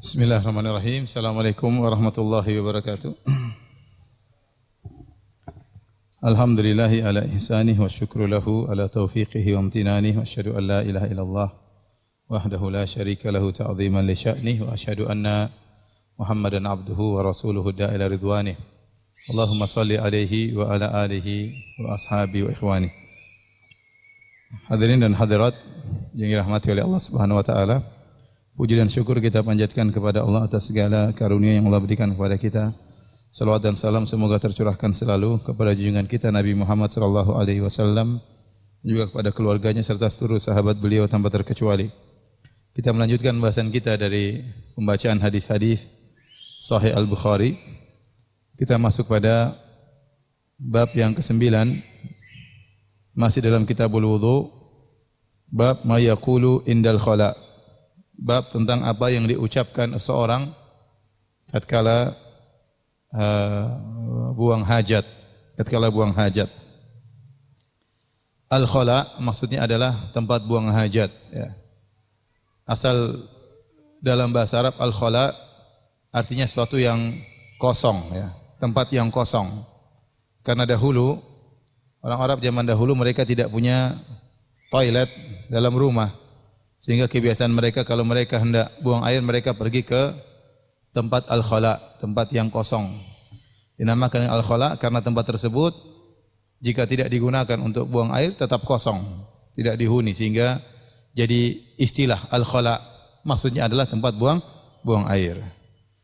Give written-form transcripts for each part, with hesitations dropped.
Bismillahirrahmanirrahim. Assalamualaikum warahmatullahi wabarakatuh. Alhamdulillahi ala ihsanih wa syukru lahu ala taufiqihi wa amtinanih wa asyhadu an la ilaha illallah wahdahu la syarika lahu ta'ziman li sya'nih wa asyhadu anna Muhammadan abduhu wa rasuluhu da'ila ridwanih. Allahumma salli alaihi wa ala alihi wa ashabi wa ikhwani. Hadirin dan hadirat yang dirahmati oleh Allah Subhanahu wa taala. Puji dan syukur kita panjatkan kepada Allah atas segala karunia yang Allah berikan kepada kita. Salawat dan salam semoga tercurahkan selalu kepada junjungan kita Nabi Muhammad sallallahu alaihi wasallam, juga kepada keluarganya serta seluruh sahabat beliau tanpa terkecuali. Kita melanjutkan bahasan kita dari pembacaan hadis-hadis Sahih Al-Bukhari. Kita masuk pada bab yang ke-9, masih dalam Kitabul Wudu, bab ma yaqulu indal khala. Bab tentang apa yang diucapkan seorang tatkala buang hajat. Al-khala maksudnya adalah tempat buang hajat, ya. Asal dalam bahasa Arab al-khala artinya sesuatu yang kosong, ya, tempat yang kosong. Karena dahulu orang Arab zaman dahulu mereka tidak punya toilet dalam rumah. Sehingga kebiasaan mereka kalau mereka hendak buang air, mereka pergi ke tempat al-khala, tempat yang kosong. Dinamakan al-khala karena tempat tersebut jika tidak digunakan untuk buang air tetap kosong, tidak dihuni, sehingga jadi istilah al-khala. Maksudnya adalah tempat buang air.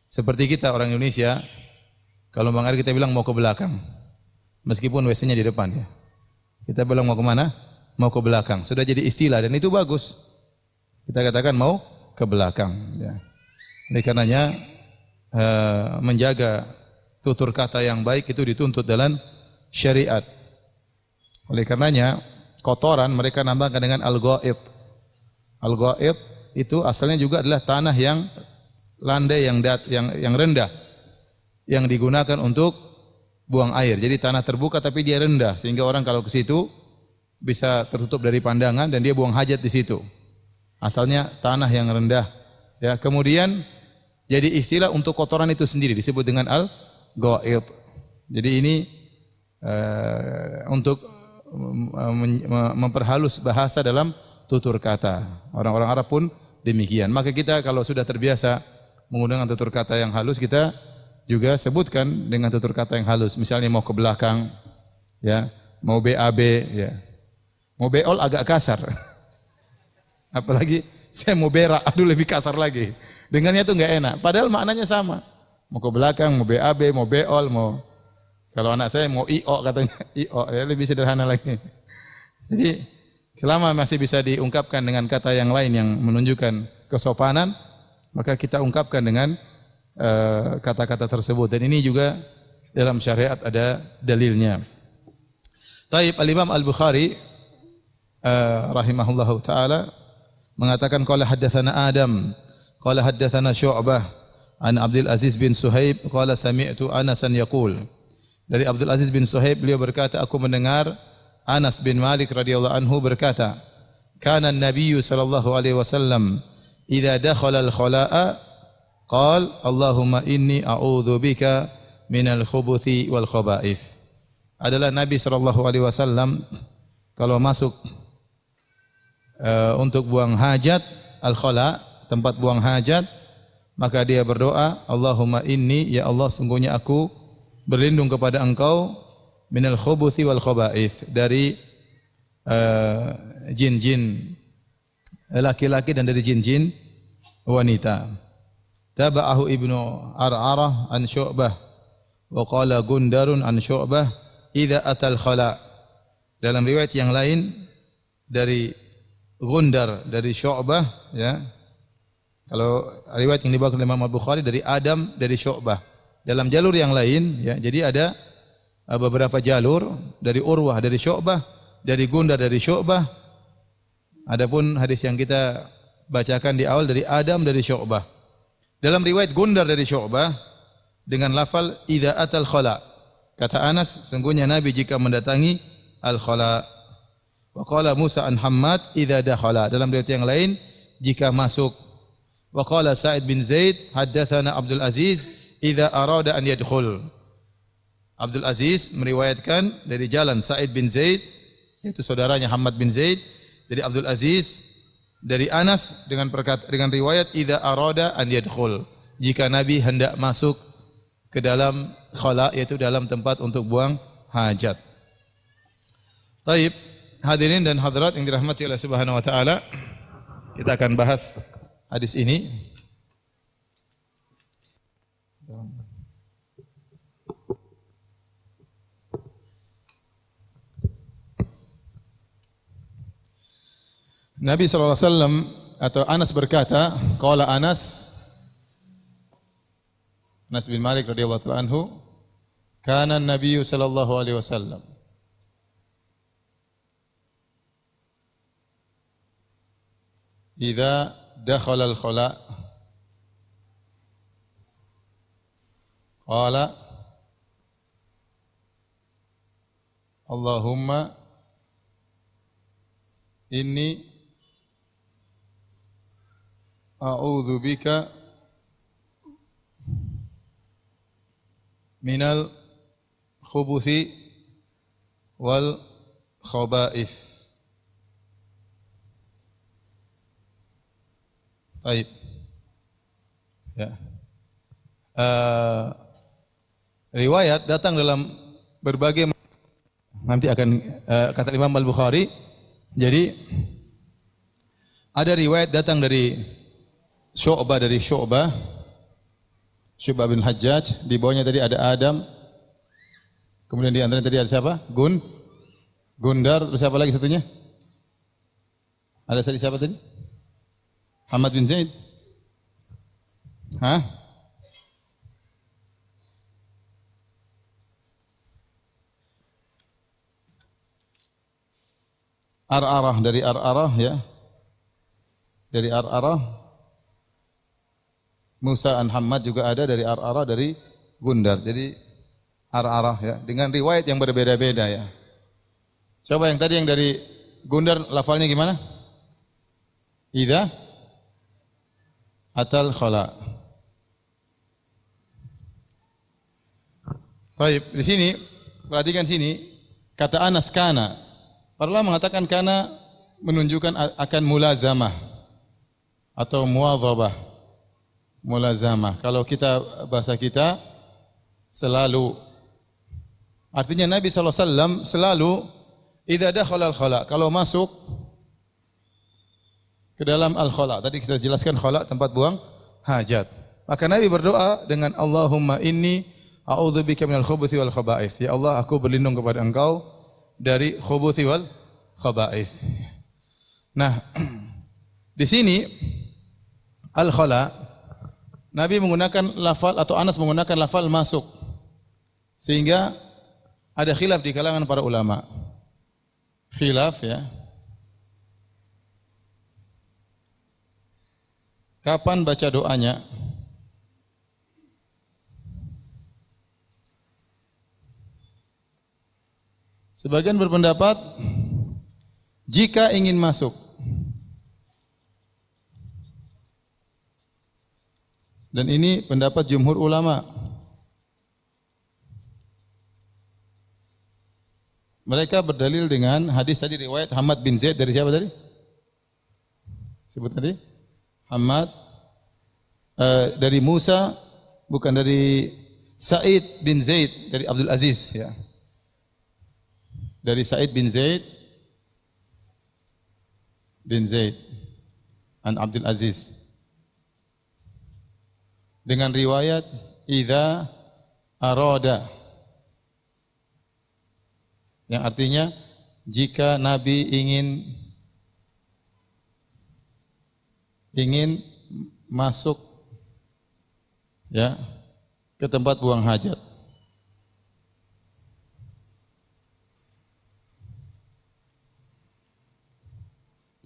Seperti kita orang Indonesia, kalau buang air kita bilang mau ke belakang. Meskipun WC-nya di depan, ya. Kita bilang mau ke mana? Mau ke belakang. Sudah jadi istilah dan itu bagus. Kita katakan mau ke belakang, ya. Oleh karenanya menjaga tutur kata yang baik itu dituntut dalam syariat. Oleh karenanya kotoran mereka namakan dengan al-ghaid. Al-ghaid itu asalnya juga adalah tanah yang landai, yang rendah, yang digunakan untuk buang air. Jadi tanah terbuka tapi dia rendah sehingga orang kalau ke situ bisa tertutup dari pandangan dan dia buang hajat di situ. Asalnya tanah yang rendah, ya. Kemudian jadi istilah untuk kotoran itu sendiri disebut dengan al-ghaid. Jadi ini untuk memperhalus bahasa dalam tutur kata. Orang-orang Arab pun demikian. Maka kita kalau sudah terbiasa menggunakan tutur kata yang halus, kita juga sebutkan dengan tutur kata yang halus. Misalnya mau ke belakang, ya, mau BAB, ya. Mau beol agak kasar. Apalagi saya mau berak, aduh lebih kasar lagi. Dengannya tuh enggak enak. Padahal maknanya sama. Mau ke belakang, mau BAB, mau beol, mau, kalau anak saya mau IO katanya, IO, ya, lebih sederhana lagi. Jadi selama masih bisa diungkapkan dengan kata yang lain yang menunjukkan kesopanan, maka kita ungkapkan dengan kata-kata tersebut. Dan ini juga dalam syariat ada dalilnya. Taib al-Imam Al-Bukhari rahimahullahu taala mengatakan qala haddatsana Adam qala haddatsana Syu'bah an Abdul Aziz bin Suhaib qala sami'tu Anasan yaqul. Dari Abdul Aziz bin Suhaib beliau berkata, aku mendengar Anas bin Malik radhiyallahu anhu berkata, kana an-nabiy sallallahu alaihi wasallam idza dakhala al-khala'a qala Allahumma inni a'udzu bika minal khubuthi wal khaba'ith. Adalah Nabi sallallahu alaihi wasallam kalau masuk untuk buang hajat, al-khala, tempat buang hajat, maka dia berdoa, Allahumma inni, ya Allah sungguhnya aku berlindung kepada Engkau minal khubuthi wal khaba'ith, dari jin-jin laki-laki dan dari jin-jin wanita. Taba'ahu Ibnu Ar'arah an Syu'bah wa qala Gundarun an Syu'bah idza atal khala. Dalam riwayat yang lain dari Gundar dari Syu'bah, ya. Kalau riwayat yang dibawa oleh Imam Al-Bukhari dari Adam dari Syu'bah. Dalam jalur yang lain, ya. Jadi ada beberapa jalur dari Urwah dari Syu'bah, dari Gundar dari Syu'bah. Adapun hadis yang kita bacakan di awal dari Adam dari Syu'bah. Dalam riwayat Gundar dari Syu'bah dengan lafal idza atal khala. Kata Anas, sungguhnya Nabi jika mendatangi al-khala. Wa qala Musa an Hammad idza dakhala. Dalam riwayat yang lain jika masuk. Wa qala Sa'id bin Zaid haddatsana Abdul Aziz idza arada an yadkhul. Abdul Aziz meriwayatkan dari jalan Sa'id bin Zaid, yaitu saudaranya Hammad bin Zaid, dari Abdul Aziz dari Anas dengan riwayat idza arada an yadkhul, jika Nabi hendak masuk ke dalam khala, yaitu dalam tempat untuk buang hajat. Taib, hadirin dan hadirat yang dirahmati oleh Subhanahu wa taala, kita akan bahas hadis ini. Nabi sallallahu alaihi wasallam atau Anas berkata, qala Anas bin Malik radhiyallahu ta'ala anhu, kana an-nabiy sallallahu alaihi wasallam idza dakhala al-khala qala Allahumma inni a'udzu bika minal khubuthi wal khaba'ith. Baik. Ya. Riwayat datang dalam berbagai, nanti akan kata Imam Al-Bukhari. Jadi ada riwayat datang dari Syu'bah bin Hajjaj, di bawahnya tadi ada Adam. Kemudian di antaranya tadi ada siapa? Gundar, terus siapa lagi satunya? Ada siapa tadi? Hamad bin Zaid. Hah? Ar'arah, dari Ar'arah ya. Dari Ar'arah. Musa an Hammad juga ada dari Ar'arah, dari Gundar. Jadi Ar'arah ya, dengan riwayat yang berbeda-beda ya. Coba yang tadi yang dari Gundar lafalnya gimana? Idza atal khala. Baik, di sini perhatikan sini kata Anas kana. Para ulama mengatakan kana menunjukkan akan mulazamah atau muwadhabah. Mulazamah. Kalau kita bahasa kita selalu, artinya Nabi SAW selalu idza dakhala al-khala, kalau masuk ke dalam al-khala, tadi kita jelaskan khala tempat buang hajat, maka Nabi berdoa dengan Allahumma inni a'udzubika minal khubuthi wal khaba'ith. Ya Allah, aku berlindung kepada Engkau dari khubuthi wal khaba'ith. Nah, di sini al-khala Nabi menggunakan lafal, atau Anas menggunakan lafal masuk, sehingga ada khilaf di kalangan para ulama. Khilaf ya. Kapan baca doanya? Sebagian berpendapat jika ingin masuk. Dan ini pendapat jumhur ulama. Mereka berdalil dengan hadis tadi, riwayat Hammad bin Zaid dari siapa tadi? Sebut tadi? Hammad dari Musa, bukan, dari Sa'id bin Zaid dari Abdul Aziz ya. Dari Sa'id bin Zaid an Abdul Aziz. Dengan riwayat idza arada, yang artinya jika Nabi ingin masuk ya ke tempat buang hajat.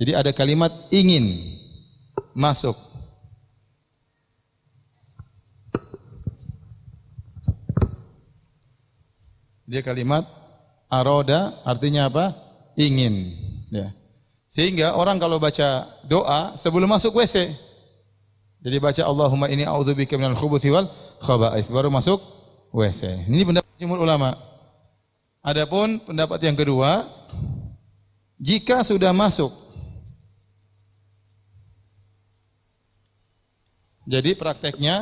Jadi ada kalimat ingin masuk. Dia kalimat aroda artinya apa? Ingin. Ya. Sehingga orang kalau baca doa sebelum masuk WC, Jadi baca Allahumma inni a'udzubika minal khubuthi wal khaba'ith baru masuk WC. Ini pendapat jumhur ulama. Adapun pendapat yang kedua, jika sudah masuk, jadi prakteknya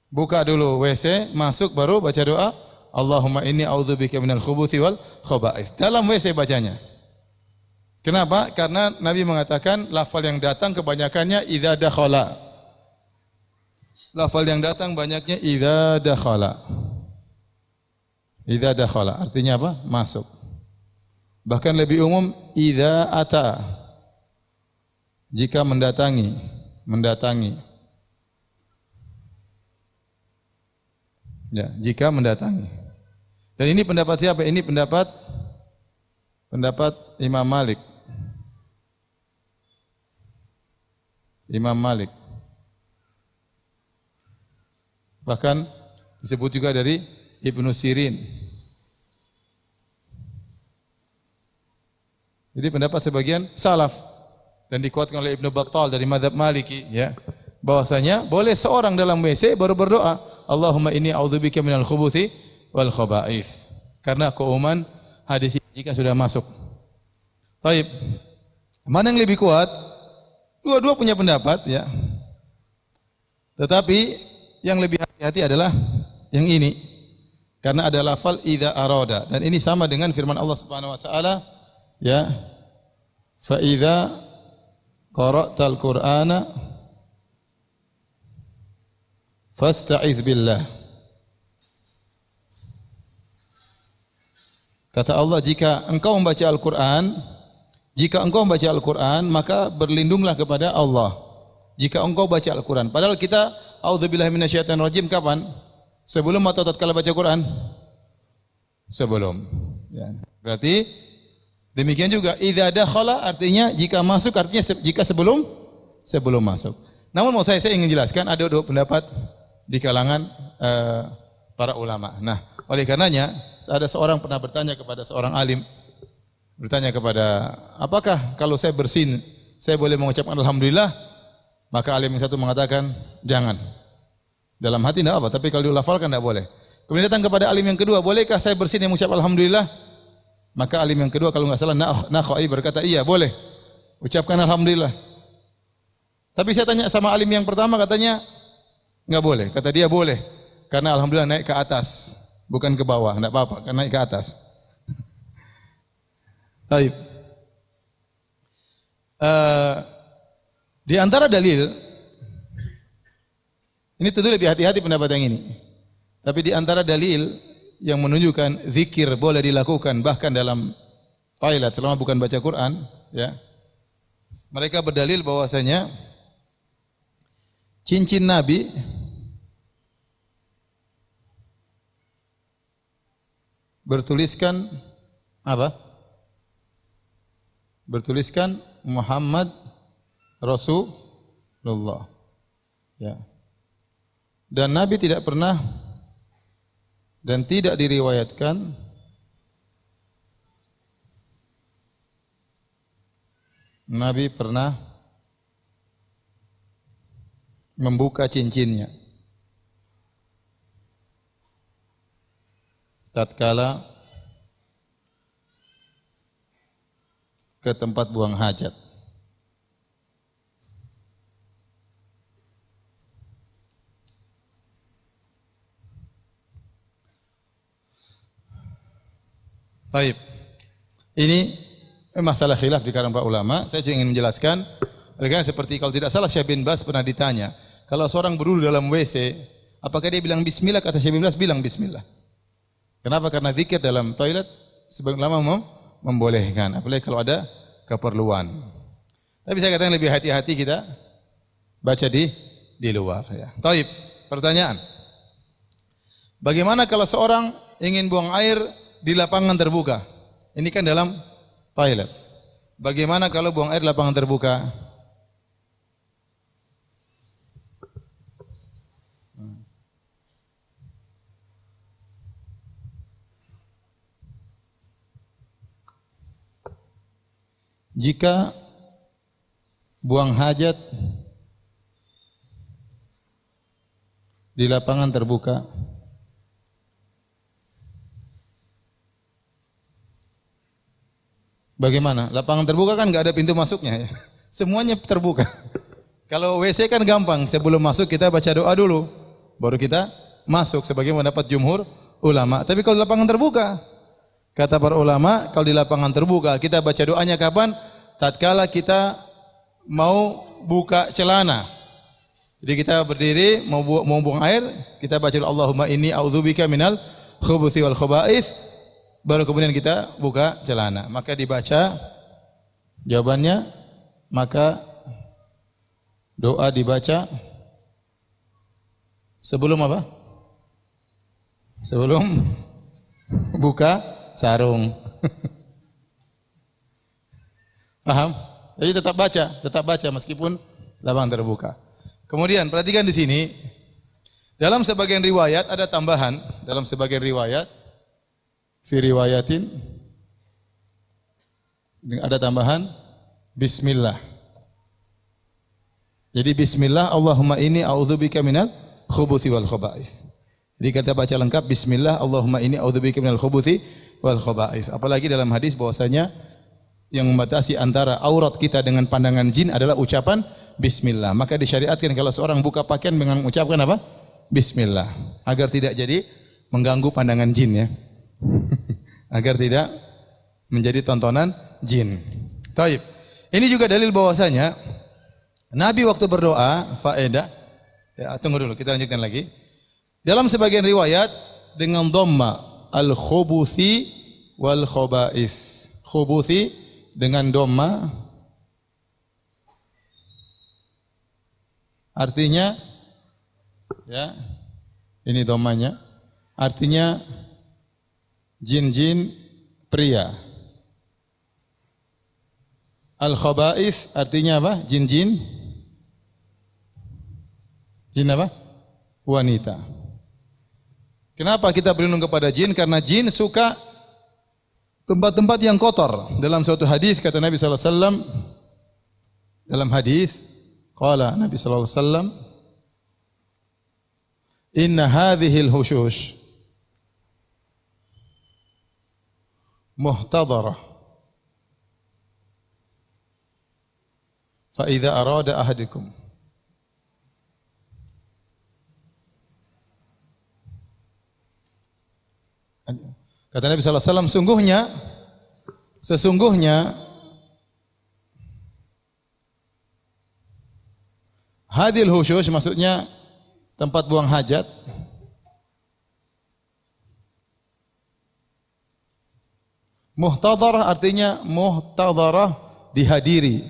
buka dulu WC, masuk baru baca doa Allahumma inni a'udzubika minal khubuthi wal khaba'ith. Dalam WC bacanya. Kenapa? Karena Nabi mengatakan lafal yang datang kebanyakannya idza dakhala. Lafal yang datang banyaknya idza dakhala. Idza dakhala artinya apa? Masuk. Bahkan lebih umum idza ata. Jika mendatangi, mendatangi. Ya, jika mendatangi. Dan ini pendapat siapa? Ini pendapat Imam Malik. Imam Malik. Bahkan disebut juga dari Ibnu Sirin. Jadi pendapat sebagian salaf dan dikuatkan oleh Ibnu Battal dari mazhab Maliki ya, bahwasanya boleh seorang dalam WC baru berdoa, Allahumma inni a'udzubika minal khubuthi wal khaba'ith. Karena keumuman hadis jika sudah masuk. Baik. Mana yang lebih kuat? Dua-dua punya pendapat ya. Tetapi yang lebih hati-hati adalah yang ini. Karena ada lafal idza arada dan ini sama dengan firman Allah Subhanahu wa taala ya. Fa idza qara'tal Qur'ana fasta'iz billah. Kata Allah, jika engkau membaca Al-Quran, maka berlindunglah kepada Allah. Jika engkau baca Al-Quran. Padahal kita, a'udzubillahi minasyaitonir rajim, kapan? Sebelum atau tatkala baca Quran? Sebelum. Ya. Berarti, demikian juga, idza dakhala artinya jika masuk, artinya jika sebelum masuk. Namun mau saya ingin jelaskan, ada dua pendapat di kalangan para ulama. Nah, oleh karenanya, ada seorang pernah bertanya kepada seorang alim, apakah kalau saya bersin, saya boleh mengucapkan alhamdulillah? Maka alim yang satu mengatakan, jangan. Dalam hati tidak apa, tapi kalau dilafalkan tidak boleh. Kemudian datang kepada alim yang kedua, bolehkah saya bersin yang mengucap alhamdulillah? Maka alim yang kedua kalau enggak salah Nakhai berkata, iya boleh. Ucapkan alhamdulillah. Tapi saya tanya sama alim yang pertama, katanya enggak boleh. Kata dia boleh. Karena alhamdulillah naik ke atas, bukan ke bawah, enggak apa-apa, karena naik ke atas. Baik. Di antara dalil, ini tentu lebih hati-hati pendapat yang ini. Tapi di antara dalil yang menunjukkan zikir boleh dilakukan bahkan dalam toilet selama bukan baca Quran, ya. Mereka berdalil bahwasanya cincin Nabi bertuliskan apa? Bertuliskan Muhammad Rasulullah. Ya. Dan Nabi tidak pernah dan tidak diriwayatkan Nabi pernah membuka cincinnya tatkala ke tempat buang hajat. Baik. Ini masalah khilaf di kalangan para ulama. Saya cuma ingin menjelaskan. Karena seperti kalau tidak salah Syekh bin Baz pernah ditanya, kalau seorang berwudu dalam WC, apakah dia bilang bismillah? Kata Syekh bin Baz, bilang bismillah. Kenapa? Karena zikir dalam toilet sebagian ulama membolehkan, apalagi kalau ada keperluan. Tapi saya katakan lebih hati-hati kita baca di luar. Ya. Taib. Pertanyaan. Bagaimana kalau seorang ingin buang air di lapangan terbuka? Ini kan dalam toilet. Bagaimana kalau buang air di lapangan terbuka? Jika buang hajat di lapangan terbuka. Bagaimana? Lapangan terbuka kan nggak ada pintu masuknya ya. Semuanya terbuka. Kalau WC kan gampang, sebelum masuk kita baca doa dulu, baru kita masuk sebagaimana pendapat jumhur ulama. Tapi kalau lapangan terbuka, kata para ulama, kalau di lapangan terbuka kita baca doanya kapan? Tatkala kita mau buka celana. Jadi kita berdiri mau buang air, kita baca Allahumma inni a'udzubika minal khubuthi wal khaba'ith, baru kemudian kita buka celana. Maka dibaca jawabannya, maka doa dibaca sebelum apa? Sebelum buka sarung. Paham? Jadi tetap baca meskipun lapangan terbuka. Kemudian perhatikan di sini, dalam sebagian riwayat ada tambahan, dalam sebagian riwayat fi riwayatin ada tambahan bismillah. Jadi bismillah Allahumma inni a'udzubika minal khubuthi wal khaba'ith. Jadi kita baca lengkap bismillah Allahumma inni a'udzubika minal khubuthi wal khaba'ith. Apalagi dalam hadis bahwasanya yang membatasi antara aurat kita dengan pandangan jin adalah ucapan bismillah. Maka disyariatkan kalau seorang buka pakaian dengan mengucapkan apa? Bismillah. Agar tidak jadi mengganggu pandangan jin ya. Agar tidak menjadi tontonan jin. Taib. Ini juga dalil bahwasanya Nabi waktu berdoa, faedah, ya, tunggu dulu, kita lanjutkan lagi. Dalam sebagian riwayat dengan dhamma al-khubuthi wal khaba'ith. Khubuthi dengan dhamma artinya, ya, ini dhammanya, artinya jin-jin pria. Al-khaba'ith artinya apa? Jin-jin. Jin apa? Wanita. Kenapa kita berlindung kepada jin? Karena jin suka tempat-tempat yang kotor. Dalam suatu hadis kata Nabi sallallahu alaihi wasallam, dalam hadis qala Nabi sallallahu alaihi wasallam, inna hadhihi al-hushush muhtadarah fa idza arada ahadukum kata Nabi sallallahu alaihi wasallam, sesungguhnya hadil hushush maksudnya tempat buang hajat. Muhtadharah artinya muhtadharah dihadiri.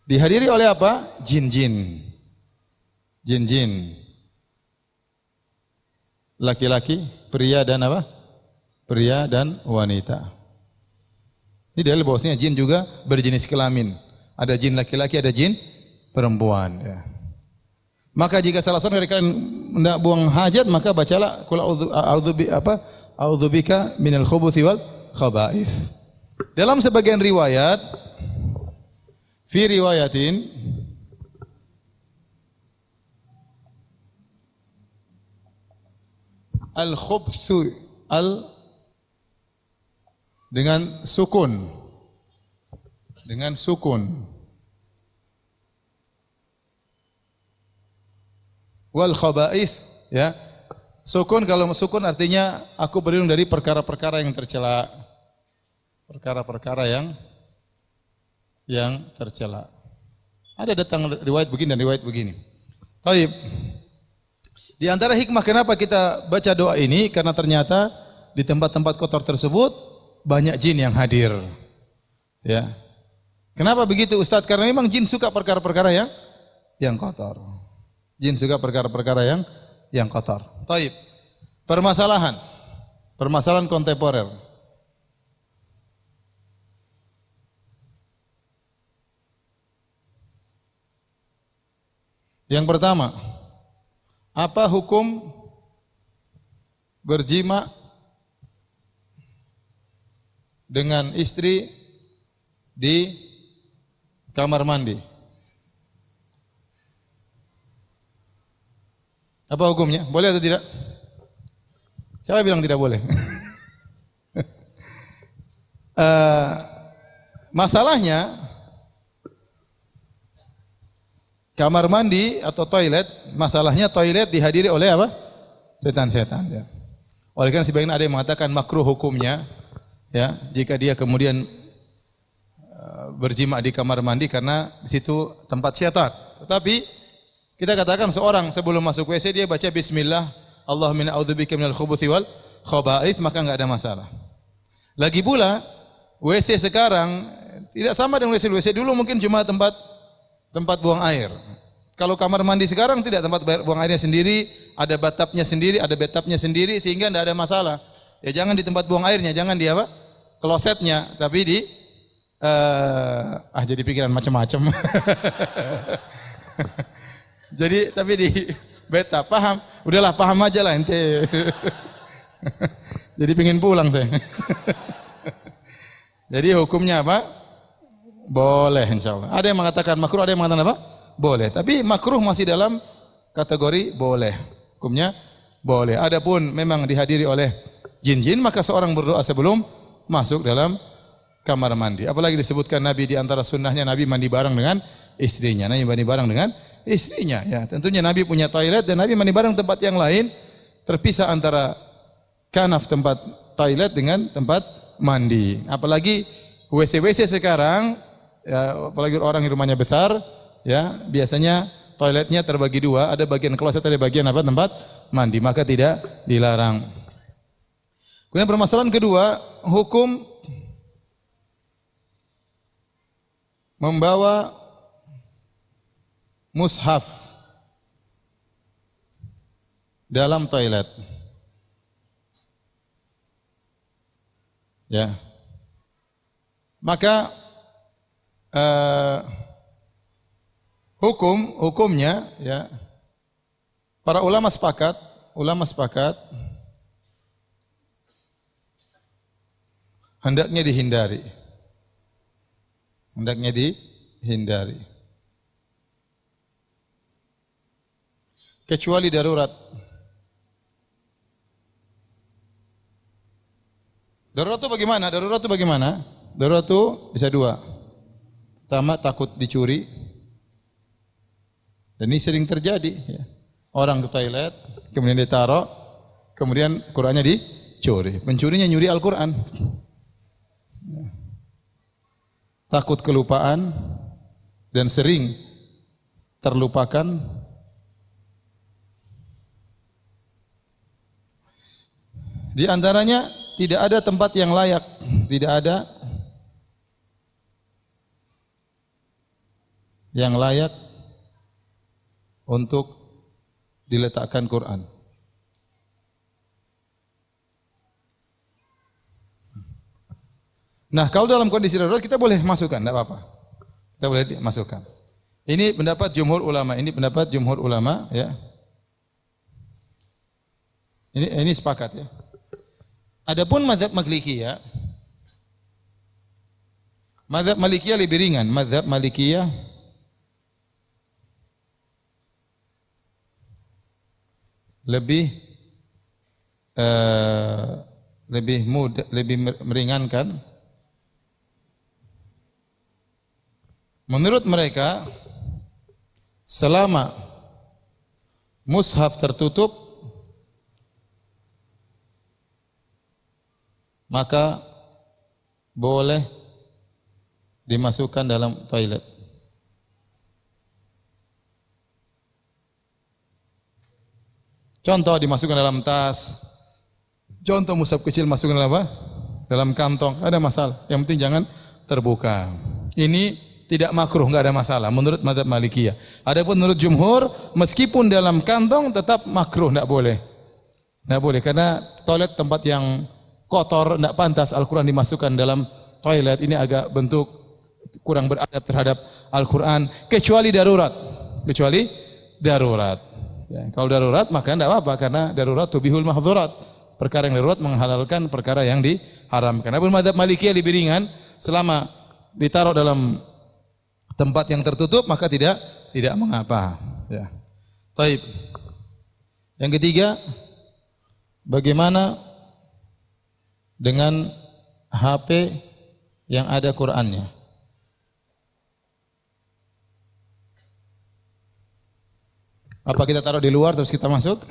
Dihadiri oleh apa? Jin-jin. Jin-jin. Laki-laki, pria dan apa? Pria dan wanita. Ini dalil bahwasanya jin juga berjenis kelamin. Ada jin laki-laki, ada jin perempuan. Ya. Maka jika salah seorang dari kalian hendak buang hajat, maka bacalah qul a'udzubika minal khubuthi wal khaba'ith. Dalam sebagian riwayat, fi riwayatin al-khubthu dengan sukun. Dengan sukun. Wal khaba'ith, ya. Sukun, kalau sukun artinya aku berlindung dari perkara-perkara yang tercela. Perkara-perkara yang tercela. Ada datang riwayat begini dan riwayat begini. Taib. Di antara hikmah kenapa kita baca doa ini, karena ternyata di tempat-tempat kotor tersebut banyak jin yang hadir. Ya. Kenapa begitu Ustaz? Karena memang jin suka perkara-perkara yang kotor. Jin suka perkara-perkara yang kotor. Taib. Permasalahan kontemporer. Yang pertama, apa hukum berjima dengan istri di kamar mandi? Apa hukumnya? Boleh atau tidak? Siapa bilang tidak boleh? Masalahnya kamar mandi atau toilet, masalahnya toilet dihadiri oleh apa? Setan-setan. Ya. Oleh karena sebagian ada yang mengatakan makruh hukumnya, ya, jika dia kemudian berjima di kamar mandi karena di situ tempat setan. Tetapi kita katakan seorang sebelum masuk WC dia baca Bismillah, Allahumma a'udzubika minal khubuthi wal khaba'ith, maka enggak ada masalah. Lagi pula WC sekarang tidak sama dengan WC dulu, mungkin cuma tempat buang air. Kalau kamar mandi sekarang tidak, tempat buang airnya sendiri, ada bathtubnya sendiri, ada bathtubnya sendiri, sehingga tidak ada masalah. Ya jangan di tempat buang airnya, jangan di apa? Klosetnya, tapi di jadi pikiran macam-macam. Jadi tapi di bathtub, paham? Udahlah, paham aja lah ente. Jadi pengen pulang saya. Jadi hukumnya apa? Boleh insyaallah. Ada yang mengatakan makruh, ada yang mengatakan apa? Boleh. Tapi makruh masih dalam kategori boleh. Hukumnya boleh. Adapun memang dihadiri oleh jin-jin, maka seorang berdoa sebelum masuk dalam kamar mandi. Apalagi disebutkan Nabi di antara sunnahnya Nabi mandi bareng dengan istrinya. Nabi mandi bareng dengan istrinya. Ya, tentunya Nabi punya toilet dan Nabi mandi bareng tempat yang lain, terpisah antara kanaf tempat toilet dengan tempat mandi. Apalagi WC sekarang, ya, apalagi orang yang rumahnya besar, ya, biasanya toiletnya terbagi dua, ada bagian kloset, ada bagian apa? Tempat mandi, maka tidak dilarang. Kemudian permasalahan kedua, hukum membawa mushaf dalam toilet. Ya. Maka hukumnya, ya, para ulama sepakat hendaknya dihindari. Kecuali darurat. Darurat itu bagaimana? Darurat itu bisa dua. Pertama, takut dicuri. Dan ini sering terjadi. Ya. Orang ke toilet, kemudian ditaruh, kemudian Qur'annya dicuri. Pencurinya nyuri Al-Quran. Ya. Takut kelupaan dan sering terlupakan. Di antaranya tidak ada tempat yang layak, tidak ada yang layak untuk diletakkan Quran. Nah, kalau dalam kondisi darurat kita boleh masukkan, tidak apa-apa. Kita boleh masukkan. Ini pendapat jumhur ulama, ya. Ini sepakat, ya. Adapun mazhab Malikiyah, lebih ringan. Mazhab Malikiyah lebih mudah, lebih meringankan. Menurut mereka, selama mushaf tertutup, maka boleh dimasukkan dalam toilet. Contoh, dimasukkan dalam tas. Contoh, mushaf kecil masukkan dalam apa? Dalam kantong. Ada masalah. Yang penting jangan terbuka. Ini tidak makruh, enggak ada masalah menurut mazhab Malikiyah. Adapun menurut jumhur, meskipun dalam kantong tetap makruh, enggak boleh. Enggak boleh karena toilet tempat yang kotor, enggak pantas Al-Quran dimasukkan dalam toilet. Ini agak bentuk kurang beradab terhadap Al-Quran, kecuali darurat. Ya, kalau darurat maka enggak apa-apa, karena darurat tubihul mahdzurat. Perkara yang darurat menghalalkan perkara yang diharamkan. Adapun mazhab Malikiyah lebih ringan, selama ditaruh dalam tempat yang tertutup maka tidak mengapa. Ya. Taib. Yang ketiga, bagaimana dengan HP yang ada Qur'annya? Apa kita taruh di luar terus kita masuk?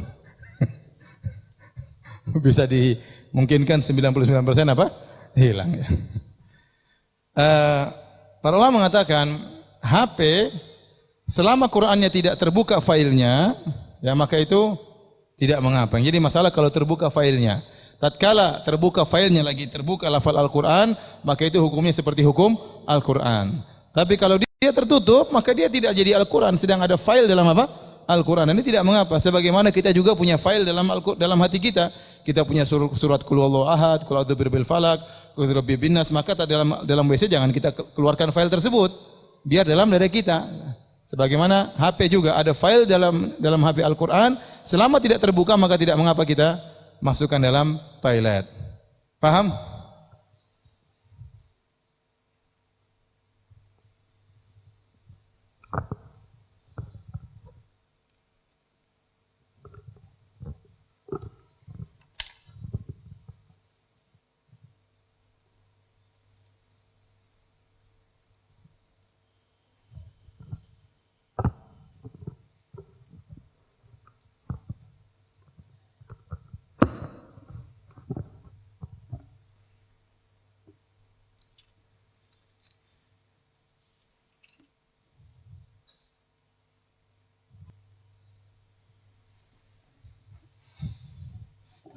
Bisa dimungkinkan 99% apa? Hilang ya. Para ulama mengatakan HP selama Qur'annya tidak terbuka filenya, ya maka itu tidak mengapa. Jadi masalah kalau terbuka filenya. Tatkala terbuka filenya lagi terbuka lafal Al-Qur'an, maka itu hukumnya seperti hukum Al-Qur'an. Tapi kalau dia tertutup, maka dia tidak jadi Al-Qur'an, sedang ada file dalam apa? Al-Qur'an. Ini tidak mengapa. Sebagaimana kita juga punya file dalam hati kita. Kita punya surat Qul Huwallahu Ahad, Qul A'udzu Birabbil Falaq, Qul A'udzu Birabbin Nas, maka dalam WC jangan kita keluarkan file tersebut. Biar dalam dada kita. Sebagaimana HP juga ada file dalam HP Al-Qur'an, selama tidak terbuka maka tidak mengapa kita masukkan dalam toilet. Paham?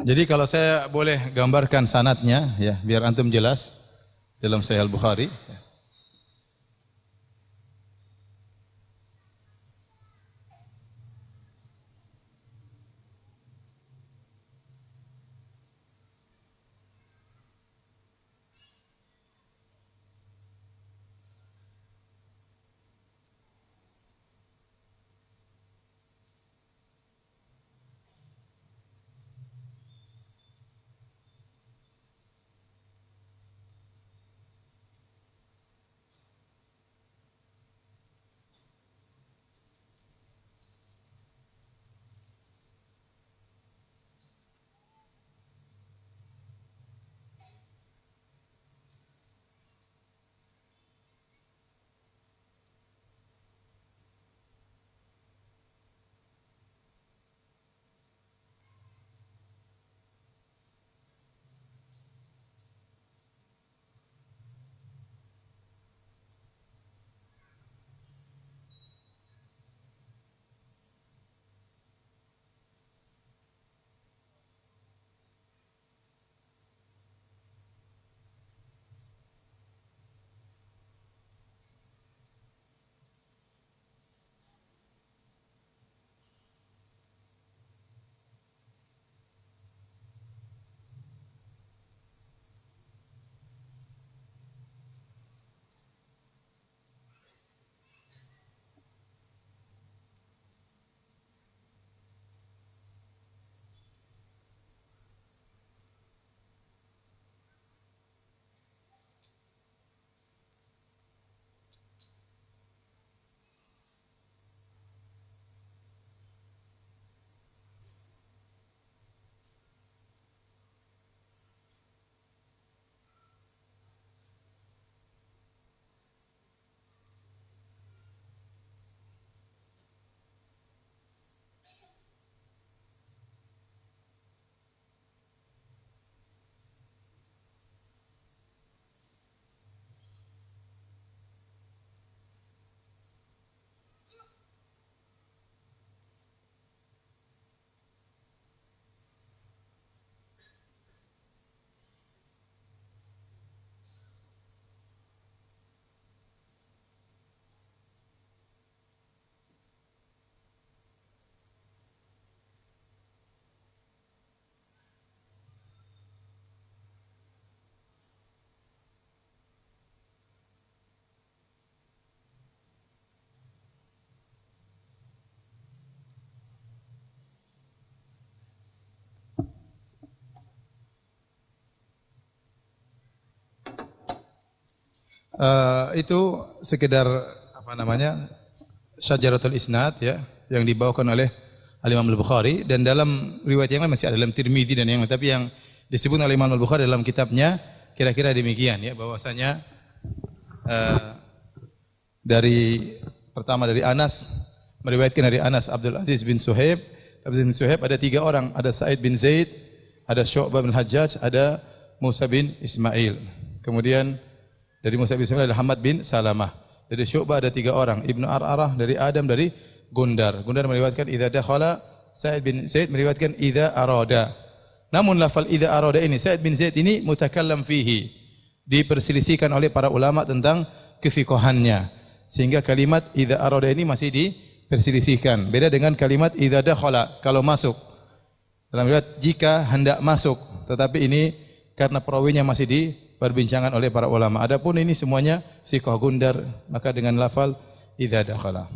Jadi kalau saya boleh gambarkan sanadnya ya biar antum jelas dalam Sahih Al-Bukhari. Itu sekedar apa namanya syajaratul isnad ya yang dibawakan oleh Al-Imam Al-Bukhari, dan dalam riwayat yang lain masih ada dalam Tirmidzi dan yang lain, tapi yang disebut oleh Imam Al-Bukhari dalam kitabnya kira-kira demikian ya, bahwasanya dari pertama dari Anas, meriwayatkan dari Anas Abdul Aziz bin Suhaib. Abdul Aziz bin Suhaib ada 3 orang, ada Sa'id bin Zaid, ada Syu'bah bin Hajjaj, ada Musa bin Ismail. Kemudian dari Musa bin Ismail ada Hamad bin Salamah. Dari Syu'bah ada 3 orang, Ibnu Ar'arah, dari Adam, dari Gundar. Gundar meriwayatkan idza dakhala, Sa'id bin Zaid meriwayatkan idza arada. Namun lafal idza arada ini, Sa'id bin Zaid ini mutakallam fihi, diperselisihkan oleh para ulama tentang kefiqahannya, sehingga kalimat idza arada ini masih diperselisihkan. Beda dengan kalimat idza dakhala, kalau masuk. Dalam riwayat jika hendak masuk, tetapi ini karena perawinya masih diperbincangan oleh para ulama. Adapun ini semuanya siqah Gundar, maka dengan lafal idza dakhala.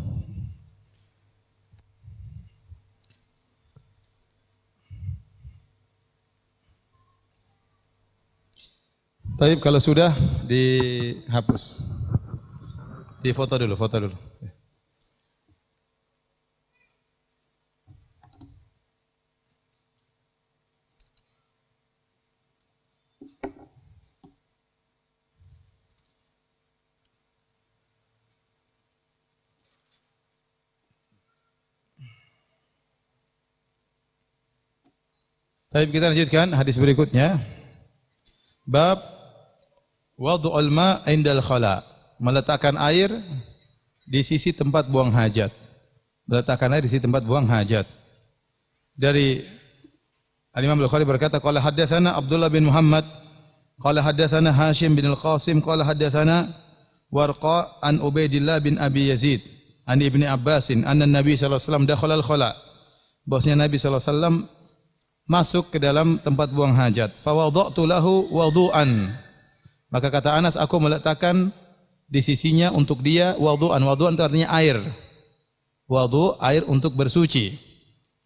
Taib, kalau sudah dihapus. Foto dulu. Taib, kita lanjutkan hadis berikutnya. Bab wad'ul ma' indal khala, meletakkan air di sisi tempat buang hajat. Meletakkan air di sisi tempat buang hajat. Dari Al-Imam Al-Bukhari berkata, qala haddatsana Abdullah bin Muhammad, qala haddatsana Hashim bin Al-Qasim, qala haddatsana Warqa an Ubaidillah bin Abi Yazid, an Ibni Abbasin, anna Nabi sallallahu alaihi wasallam dakhala al-khala. Bahwasanya Nabi sallallahu alaihi wasallam masuk ke dalam tempat buang hajat. Fa wada'tu lahu wudu'an. Maka kata Anas, aku meletakkan di sisinya untuk dia wudu'an. Wudu'an itu artinya air. Wudu, air untuk bersuci.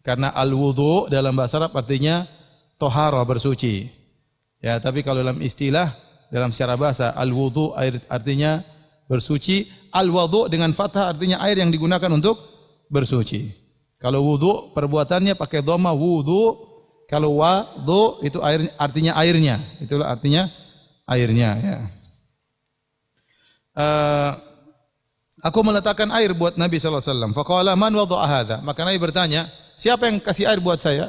Karena al-wudu dalam bahasa Arab artinya tohara, bersuci. Ya, tapi kalau dalam istilah, dalam secara bahasa, al-wudu air artinya bersuci. Al-wudu dengan fathah artinya air yang digunakan untuk bersuci. Kalau wudu perbuatannya pakai dhamma wudu. Kalau wudu itu air, artinya airnya. Itulah artinya airnya ya. Aku meletakkan air buat Nabi sallallahu alaihi wasallam. Faqala man wada'a hadza? Maka Nabi bertanya, siapa yang kasih air buat saya?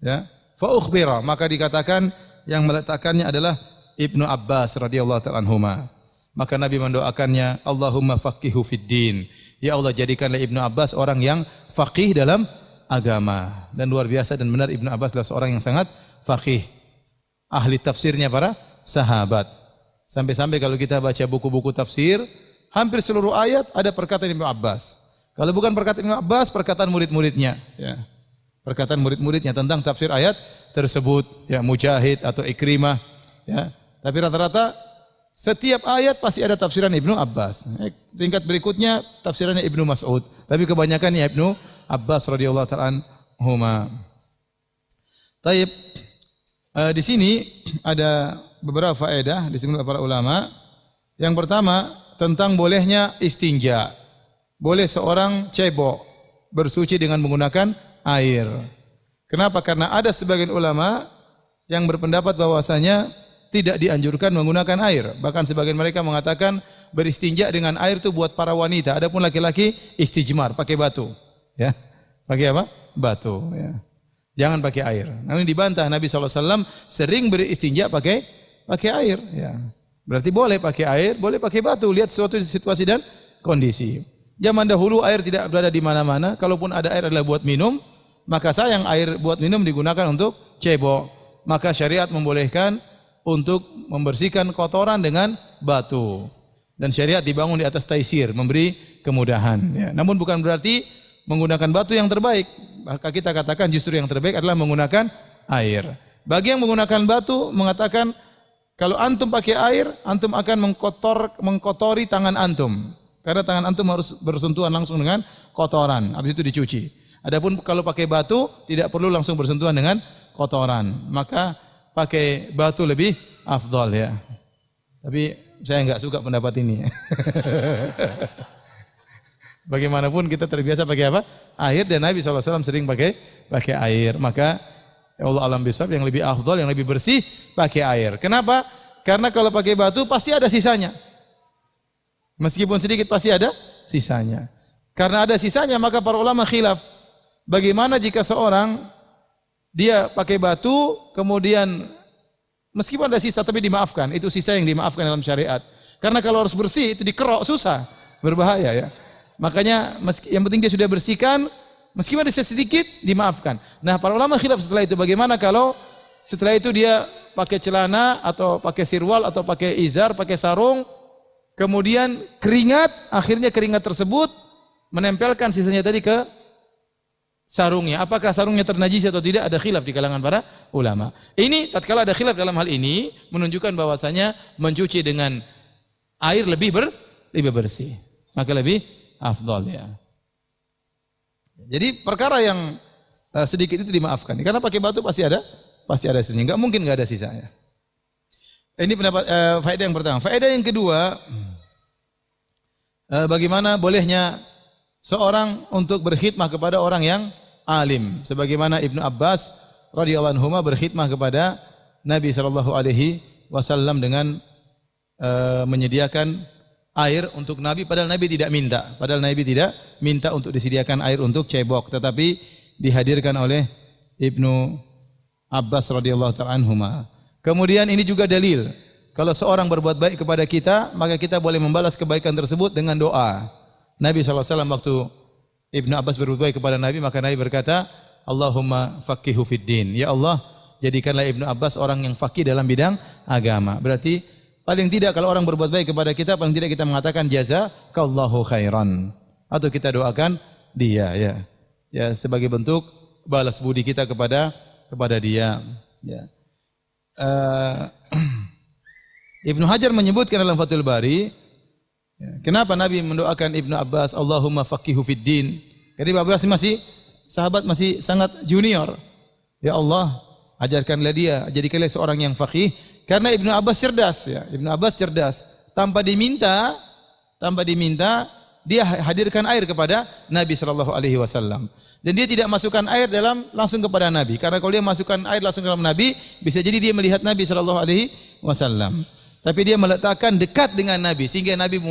Ya. Fa ukhbira, maka dikatakan yang meletakkannya adalah Ibnu Abbas radhiyallahu ta'ala anhuma. Maka Nabi mendoakannya, Allahumma faqihu fid din. Ya Allah, jadikanlah Ibnu Abbas orang yang faqih dalam agama. Dan luar biasa dan benar, Ibnu Abbas adalah seorang yang sangat faqih. Ahli tafsirnya para sahabat. Sampai-sampai kalau kita baca buku-buku tafsir, hampir seluruh ayat ada perkataan Ibnu Abbas. Kalau bukan perkataan Ibnu Abbas, perkataan murid-muridnya. Ya. Perkataan murid-muridnya tentang tafsir ayat tersebut. Ya, Mujahid atau Ikrimah. Ya. Tapi rata-rata setiap ayat pasti ada tafsiran Ibnu Abbas. Tingkat berikutnya tafsirannya Ibnu Mas'ud. Tapi kebanyakan ya Ibnu Abbas radhiyallahu ta'ala anhuma. Taib, di sini ada beberapa faedah disebut oleh para ulama. Yang pertama, tentang bolehnya istinja. Boleh seorang cebok bersuci dengan menggunakan air. Kenapa? Karena ada sebagian ulama yang berpendapat bahwasanya tidak dianjurkan menggunakan air. Bahkan sebagian mereka mengatakan beristinja dengan air itu buat para wanita. Adapun laki-laki istijmar, pakai batu. Ya, pakai apa? Batu. Ya. Jangan pakai air. Namun dibantah, Nabi SAW sering beristinja pakai air. Ya. Berarti boleh pakai air, boleh pakai batu. Lihat suatu situasi dan kondisi. Zaman dahulu air tidak berada di mana-mana. Kalaupun ada air adalah buat minum, maka sayang air buat minum digunakan untuk cebok. Maka syariat membolehkan untuk membersihkan kotoran dengan batu. Dan syariat dibangun di atas taisir, memberi kemudahan. Ya. Namun bukan berarti menggunakan batu yang terbaik. Maka kita katakan justru yang terbaik adalah menggunakan air. Bagi yang menggunakan batu mengatakan kalau antum pakai air, antum akan mengkotori tangan antum. Karena tangan antum harus bersentuhan langsung dengan kotoran. Habis itu dicuci. Adapun kalau pakai batu tidak perlu langsung bersentuhan dengan kotoran. Maka pakai batu lebih afdal ya. Tapi saya enggak suka pendapat ini. Bagaimanapun kita terbiasa pakai apa? Air, dan Nabi SAW sering pakai air. Maka ya Allah alam bisawab, yang lebih afdal, yang lebih bersih pakai air. Kenapa? Karena kalau pakai batu pasti ada sisanya. Meskipun sedikit pasti ada sisanya. Karena ada sisanya maka para ulama khilaf. Bagaimana jika seorang dia pakai batu kemudian meskipun ada sisa tapi dimaafkan, itu sisa yang dimaafkan dalam syariat. Karena kalau harus bersih itu dikerok susah, berbahaya ya. Makanya yang penting dia sudah bersihkan, meskipun ada sedikit dimaafkan. Nah, para ulama khilaf setelah itu, bagaimana kalau setelah itu dia pakai celana atau pakai sirwal atau pakai izar, pakai sarung, kemudian keringat, akhirnya keringat tersebut menempelkan sisanya tadi ke sarungnya. Apakah sarungnya ternajis atau tidak? Ada khilaf di kalangan para ulama. Ini tatkala ada khilaf dalam hal ini menunjukkan bahwasanya mencuci dengan air lebih bersih. Maka lebih afdal ya. Jadi perkara yang sedikit itu dimaafkan. Karena pakai batu pasti ada sisanya. Enggak mungkin enggak ada sisanya. Ini pendapat faedah yang pertama. Faedah yang kedua, bagaimana bolehnya seorang untuk berkhidmah kepada orang yang alim. Sebagaimana Ibnu Abbas radhiyallahu anhu berkhidmah kepada Nabi sallallahu alaihi wasallam dengan menyediakan air untuk Nabi, padahal Nabi tidak minta. Padahal Nabi tidak minta untuk disediakan air untuk cebok, tetapi dihadirkan oleh Ibnu Abbas radhiyallahu ta'ala anhuma. Kemudian ini juga dalil kalau seorang berbuat baik kepada kita, maka kita boleh membalas kebaikan tersebut dengan doa. Nabi SAW waktu Ibnu Abbas berbuat baik kepada Nabi, maka Nabi berkata, Allahumma faqihu fid din. Ya Allah, jadikanlah Ibnu Abbas orang yang faqih dalam bidang agama. Berarti paling tidak kalau orang berbuat baik kepada kita, paling tidak kita mengatakan jazakallahu khairan, atau kita doakan dia ya. Ya, sebagai bentuk balas budi kita kepada dia ya. Ibnu Hajar menyebutkan dalam Fathul Bari, ya, kenapa Nabi mendoakan Ibnu Abbas Allahumma faqihu fid din? Karena Ibnu Abbas masih sahabat, masih sangat junior. Ya Allah, ajarkanlah dia, jadikanlah seorang yang faqih. Karena Ibnu Abbas cerdas ya. Ibnu Abbas cerdas. Tanpa diminta dia hadirkan air kepada Nabi sallallahu alaihi wasallam. Dan dia tidak masukkan air langsung kepada Nabi. Karena kalau dia masukkan air langsung ke dalam Nabi, bisa jadi dia melihat Nabi sallallahu alaihi wasallam. Tapi dia meletakkan dekat dengan Nabi sehingga Nabi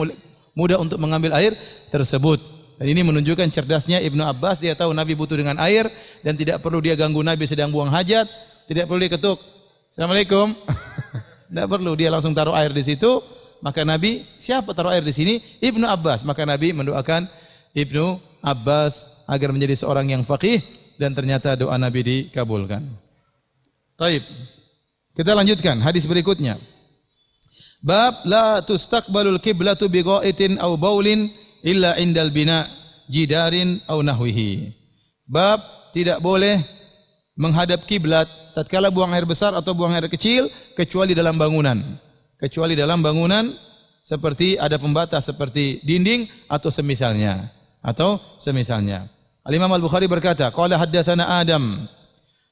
mudah untuk mengambil air tersebut. Dan ini menunjukkan cerdasnya Ibnu Abbas. Dia tahu Nabi butuh dengan air dan tidak perlu dia ganggu Nabi sedang buang hajat, tidak perlu dia ketuk. Assalamualaikum. Tidak perlu, dia langsung taruh air di situ. Maka Nabi, siapa taruh air di sini? Ibnu Abbas. Maka Nabi mendoakan Ibnu Abbas agar menjadi seorang yang faqih, dan ternyata doa Nabi dikabulkan. Taib. Kita lanjutkan hadis berikutnya. Bab la tustaqbalul qiblatu bi ghaitin aw baulin illa indal bina jidarin aw nahwihi. Bab tidak boleh menghadap kiblat tatkala buang air besar atau buang air kecil kecuali dalam bangunan. Kecuali dalam bangunan seperti ada pembatas seperti dinding atau semisalnya. Al-Imam Al-Bukhari berkata, qala haddatsana Adam,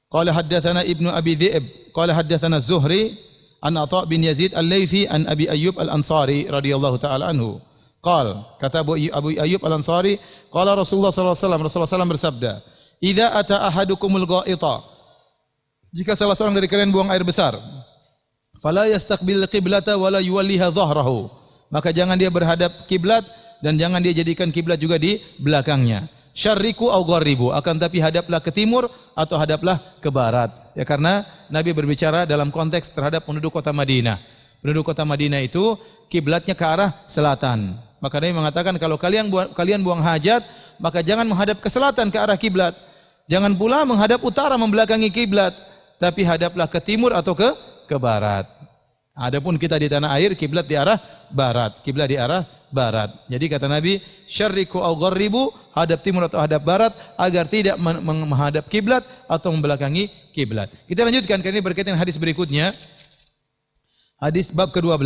qala haddatsana Ibnu Abi Dhi'b, qala haddatsana Az-Zuhri an Atha bin Yazid Al-Laitsi an Abi Ayyub Al-Ansari radhiyallahu taala anhu. Kata Abu Ayyub Al-Ansari, qala Rasulullah sallallahu alaihi wasallam, Rasulullah SAW bersabda, idza ata ahadukumul ghaita, jika salah seorang dari kalian buang air besar, fala yastaqbil qiblata wala yuwalliha dhahrahu, maka jangan dia berhadap kiblat dan jangan dia jadikan kiblat juga di belakangnya. Syarriku au gharribu, akan tapi hadaplah ke timur atau hadaplah ke barat. Ya, karena Nabi berbicara dalam konteks terhadap penduduk kota Madinah. Penduduk kota Madinah itu kiblatnya ke arah selatan. Maka Nabi mengatakan kalau kalian buang hajat, maka jangan menghadap ke selatan ke arah kiblat. Jangan pula menghadap utara membelakangi kiblat, tapi hadaplah ke timur atau ke barat. Adapun kita di tanah air, kiblat di arah barat. Kiblat di arah barat. Jadi kata Nabi, syarriku au gharribu, hadap timur atau hadap barat, agar tidak menghadap kiblat atau membelakangi kiblat. Kita lanjutkan, karena ini berkaitan hadis berikutnya. Hadis bab ke-12,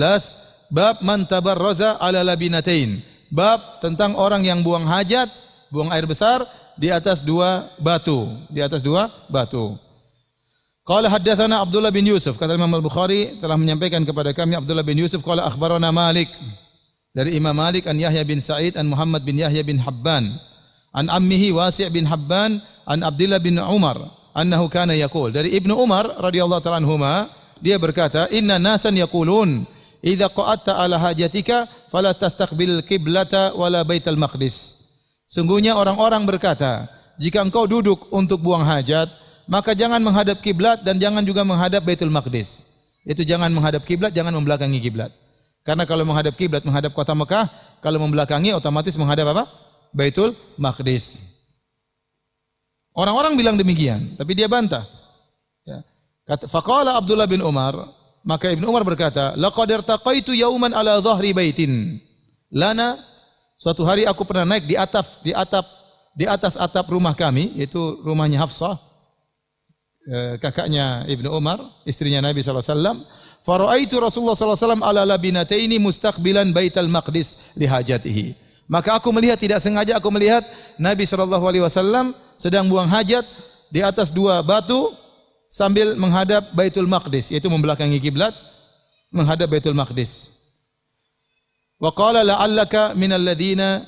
bab man tabarraza ala labinatain. Bab tentang orang yang buang hajat, buang air besar di atas dua batu. Qala haddatsana Abdullah bin Yusuf, kata Imam Al-Bukhari telah menyampaikan kepada kami Abdullah bin Yusuf, qala akhbarana Malik Dari Imam Malik an Yahya bin Sa'id an Muhammad bin Yahya bin Habban an ammihi Wasi' bin Habban an Abdullah bin Umar annahu kana yaqul. Dari Ibnu Umar radhiyallahu ta'ala anhuma, dia berkata, "Inna nasan yaqulun idza qa'atta ala hajatika fala tastaqbil qiblata wala baital maqdis." Sungguhnya orang-orang berkata, jika engkau duduk untuk buang hajat, maka jangan menghadap kiblat dan jangan juga menghadap Baitul Maqdis. Itu jangan menghadap kiblat, jangan membelakangi kiblat. Karena kalau menghadap kiblat menghadap kota Mekah, kalau membelakangi otomatis menghadap apa? Baitul Maqdis. Orang-orang bilang demikian, tapi dia bantah. Ya. Faqala Abdullah bin Umar, maka Ibnu Umar berkata, "Laqad irtaqaitu yauman ala dhahri baitin lana." Suatu hari aku pernah naik di atas atap rumah kami, yaitu rumahnya Hafsah, kakaknya Ibnu Umar, istrinya Nabi sallallahu alaihi wasallam. Faraitu Rasulullah sallallahu alaihi wasallam ala labinataini mustaqbilan Baitul Maqdis li hajatihi. Maka aku melihat, tidak sengaja aku melihat Nabi sallallahu alaihi wasallam sedang buang hajat di atas dua batu sambil menghadap Baitul Maqdis, yaitu membelakangi kiblat, menghadap Baitul Maqdis. Wa qala la'allaka minal ladzina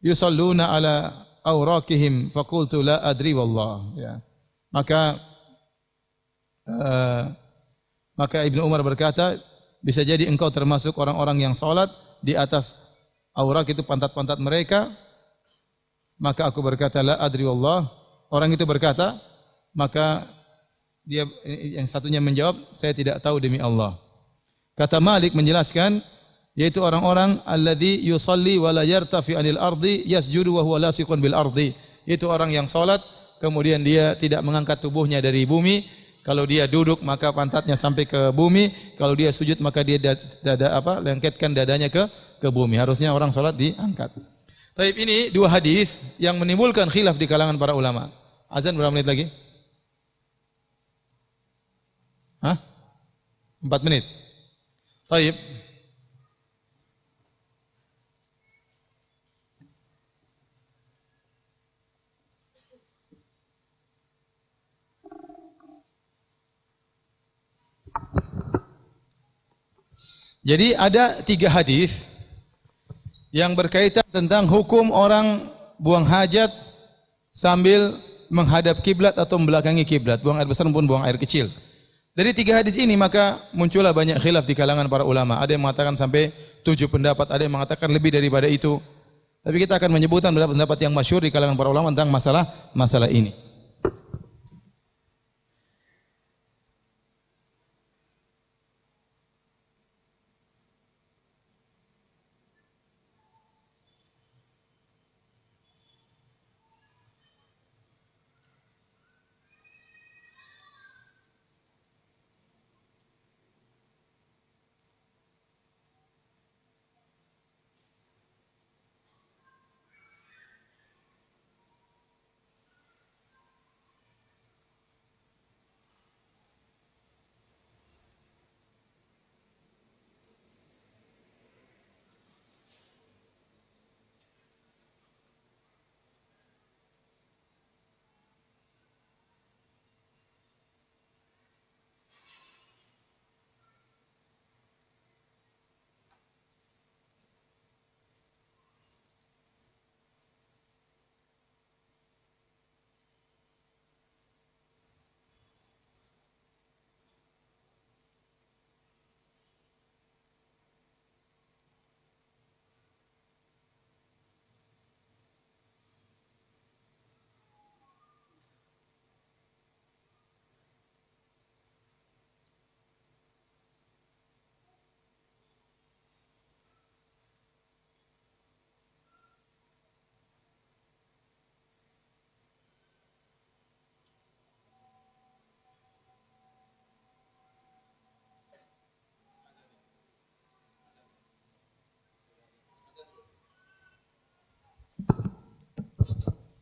yusalluna ala awraqihim faqultu la adri wallah. Ya. Maka Ibnu Umar berkata, bisa jadi engkau termasuk orang-orang yang salat di atas aurak, itu pantat-pantat mereka. Maka aku berkata la adri wallah. Orang itu berkata, maka dia yang satunya menjawab, saya tidak tahu demi Allah. Kata Malik menjelaskan, yaitu orang-orang alladzi yusalli wa la yartafi 'anil ardi yasjudu wa huwa lasiqun bil ardi. Itu orang yang salat kemudian dia tidak mengangkat tubuhnya dari bumi. Kalau dia duduk maka pantatnya sampai ke bumi, kalau dia sujud maka dia lengketkan dadanya ke bumi. Harusnya orang salat diangkat. Taib, ini dua hadis yang menimbulkan khilaf di kalangan para ulama. Azan berapa menit lagi? 4 menit. Taib. Jadi ada 3 hadis yang berkaitan tentang hukum orang buang hajat sambil menghadap kiblat atau membelakangi kiblat, buang air besar maupun buang air kecil. Dari 3 hadis ini maka muncullah banyak khilaf di kalangan para ulama. Ada yang mengatakan sampai 7 pendapat, ada yang mengatakan lebih daripada itu. Tapi kita akan menyebutkan beberapa pendapat yang masyhur di kalangan para ulama tentang masalah ini.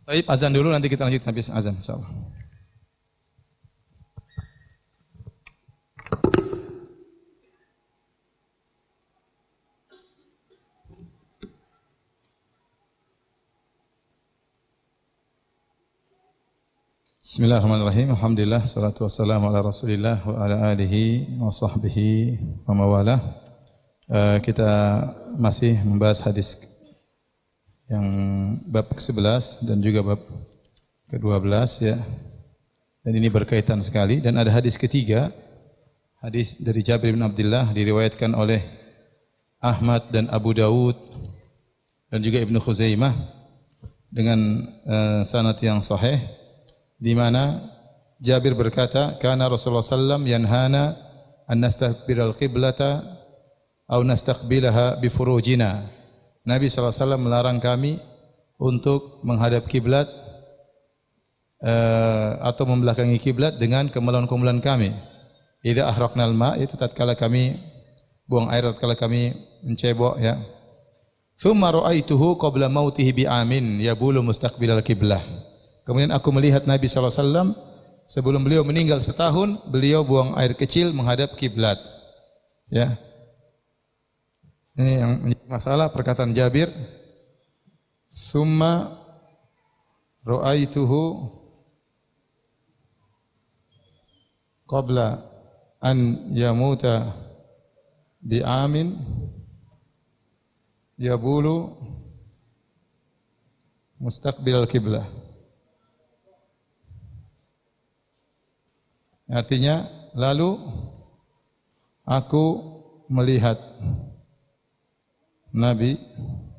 Baik, azan dulu nanti kita lanjut habis azan insyaallah. Bismillahirrahmanirrahim. Alhamdulillah, salatu wassalamu ala Rasulillah wa ala alihi wa sahbihi wa mawalah. Kita masih membahas hadis yang bab ke-11 dan juga bab ke-12 ya. Dan ini berkaitan sekali dan ada hadis ketiga, hadis dari Jabir bin Abdullah diriwayatkan oleh Ahmad dan Abu Dawud dan juga Ibnu Khuzaimah dengan sanad yang sahih di mana Jabir berkata, "Kana Rasulullah sallam yanhana an nastaqbilal qiblata au nastaqbilaha bi furujina." Nabi sallallahu alaihi wasallam melarang kami untuk menghadap kiblat atau membelakangi kiblat dengan kemaluan-kemaluan kami. Idza ahraqnal ma', itu tatkala kami buang air, tatkala kami mencebok ya. Tsumma ra'aituhu qabla mautihi bi amin yabulu mustaqbilal qiblah. Kemudian aku melihat Nabi sallallahu alaihi wasallam sebelum beliau meninggal setahun, beliau buang air kecil menghadap kiblat. Ya. Ini yang menjadi masalah perkataan Jabir. Summa ra'aituhu qabla an yamuta bi'amin yabulu mustaqbilal qiblah. Artinya, lalu aku melihat Nabi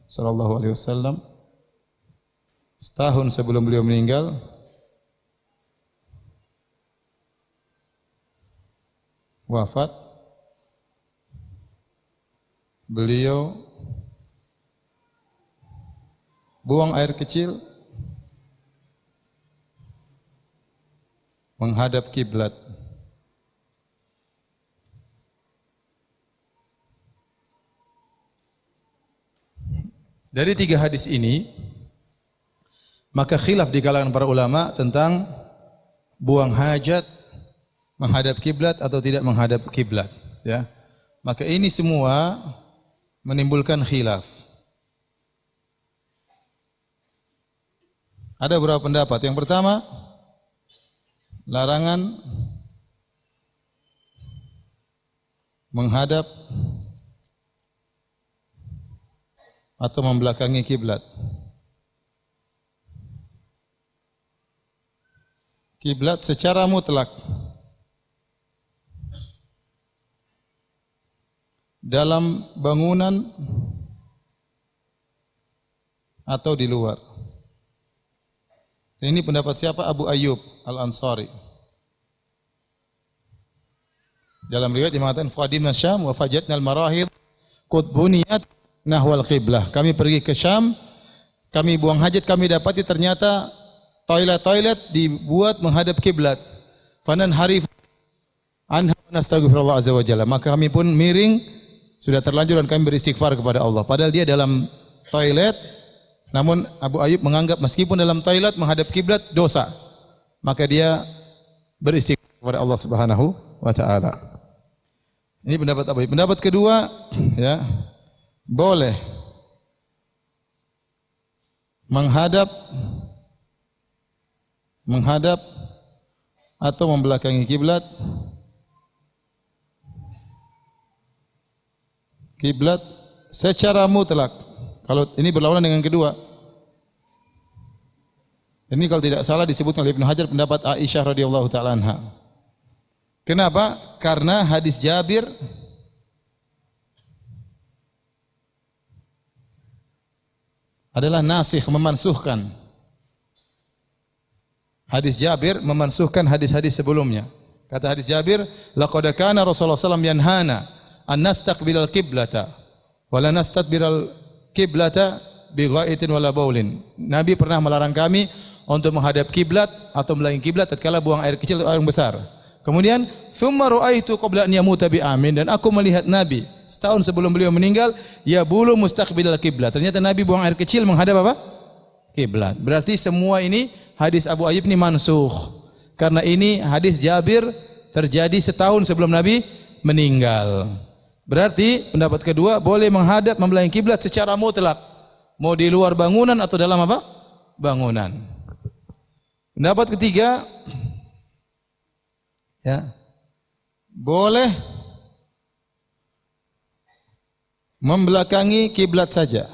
sallallahu alaihi wasallam setahun sebelum beliau meninggal wafat, beliau buang air kecil menghadap kiblat. Dari tiga hadis ini, maka khilaf di kalangan para ulama tentang buang hajat menghadap kiblat atau tidak menghadap kiblat, ya. Maka ini semua menimbulkan khilaf. Ada beberapa pendapat. Yang pertama, larangan menghadap atau membelakangi kiblat. Kiblat secara mutlak dalam bangunan atau di luar. Ini pendapat siapa? Abu Ayyub Al-Ansari. Dalam riwayat mengatakan faqadimna Syam wa fajatna al-marahid qad buniyat nahwal qiblah. Kami pergi ke Syam, kami buang hajat, kami dapati ternyata toilet-toilet dibuat menghadap kiblat. Fanan harif anha nastaghfirullah azza wa jalla. Maka kami pun miring, sudah terlanjur dan kami beristighfar kepada Allah. Padahal dia dalam toilet, namun Abu Ayyub menganggap meskipun dalam toilet menghadap kiblat dosa. Maka dia beristighfar kepada Allah Subhanahu wa taala. Ini pendapat Abu Ayyub. Pendapat kedua, ya, boleh menghadap atau membelakangi kiblat secara mutlak. Kalau ini berlawanan dengan kedua. Ini kalau tidak salah disebutkan oleh Ibnu Hajar pendapat Aisyah radhiyallahu taala anha. Kenapa? Karena hadis Jabir adalah nasikh, memansuhkan. Hadis Jabir memansuhkan hadis-hadis sebelumnya. Kata hadis Jabir, laqad kana Rasulullah sallallahu alaihi wasallam yanhana an nastaqbilal qiblata wa la nastadbiral qiblata bi ghaitin wala baulin. Nabi pernah melarang kami untuk menghadap kiblat atau melangit kiblat tatkala buang air kecil atau air besar. Kemudian tsumma ra'aitu qabla an yamuta bi amin, dan aku melihat Nabi setahun sebelum beliau meninggal, ya bulu mustaqbilal kiblat. Ternyata Nabi buang air kecil menghadap apa? Kiblat. Berarti semua ini hadis Abu Ayyub ini mansukh. Karena ini hadis Jabir terjadi setahun sebelum Nabi meninggal. Berarti pendapat kedua boleh menghadap membelakangi kiblat secara mutlak. Mau di luar bangunan atau dalam apa? Bangunan. Pendapat ketiga, ya, boleh membelakangi kiblat saja.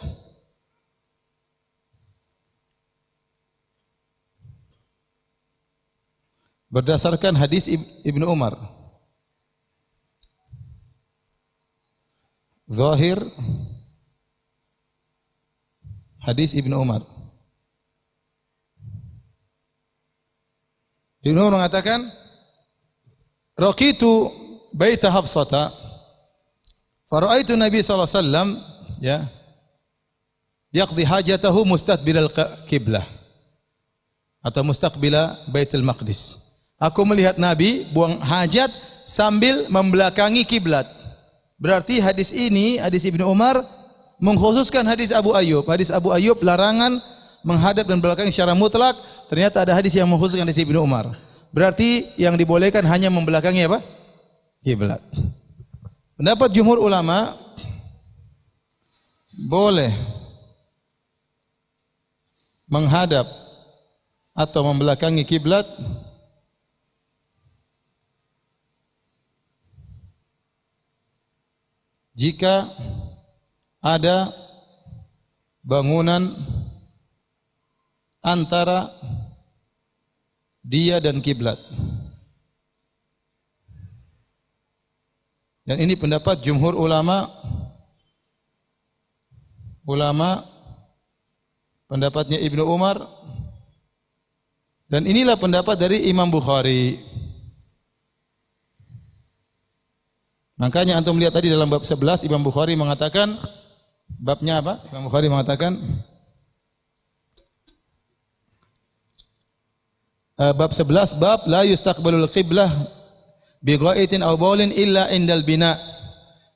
Berdasarkan hadis Ibnu Umar. Zahir hadis Ibnu Umar. Ibnu Umar mengatakan, "Raqitu baita Hafsata, fara'aitu Nabi sallallahu alaihi wasallam ya yaqdi hajatahu mustaqbilal qiblah atau mustaqbila Baitul Maqdis." Aku melihat Nabi buang hajat sambil membelakangi kiblat. Berarti hadis ini, hadis Ibnu Umar mengkhususkan hadis Abu Ayyub. Hadis Abu Ayyub larangan menghadap dan belakang secara mutlak. Ternyata ada hadis yang mengkhususkan hadis Ibnu Umar. Berarti yang dibolehkan hanya membelakangi apa? Kiblat. Pendapat jumhur ulama boleh menghadap atau membelakangi kiblat jika ada bangunan antara dia dan kiblat. Dan ini pendapat jumhur ulama. Pendapatnya Ibnu Umar. Dan inilah pendapat dari Imam Bukhari. Makanya antum lihat tadi dalam bab 11 Imam Bukhari mengatakan, babnya apa? Imam Bukhari mengatakan bab 11 bab la yustaqbalul qiblah bi ghaitin aw baulin illa indal bina.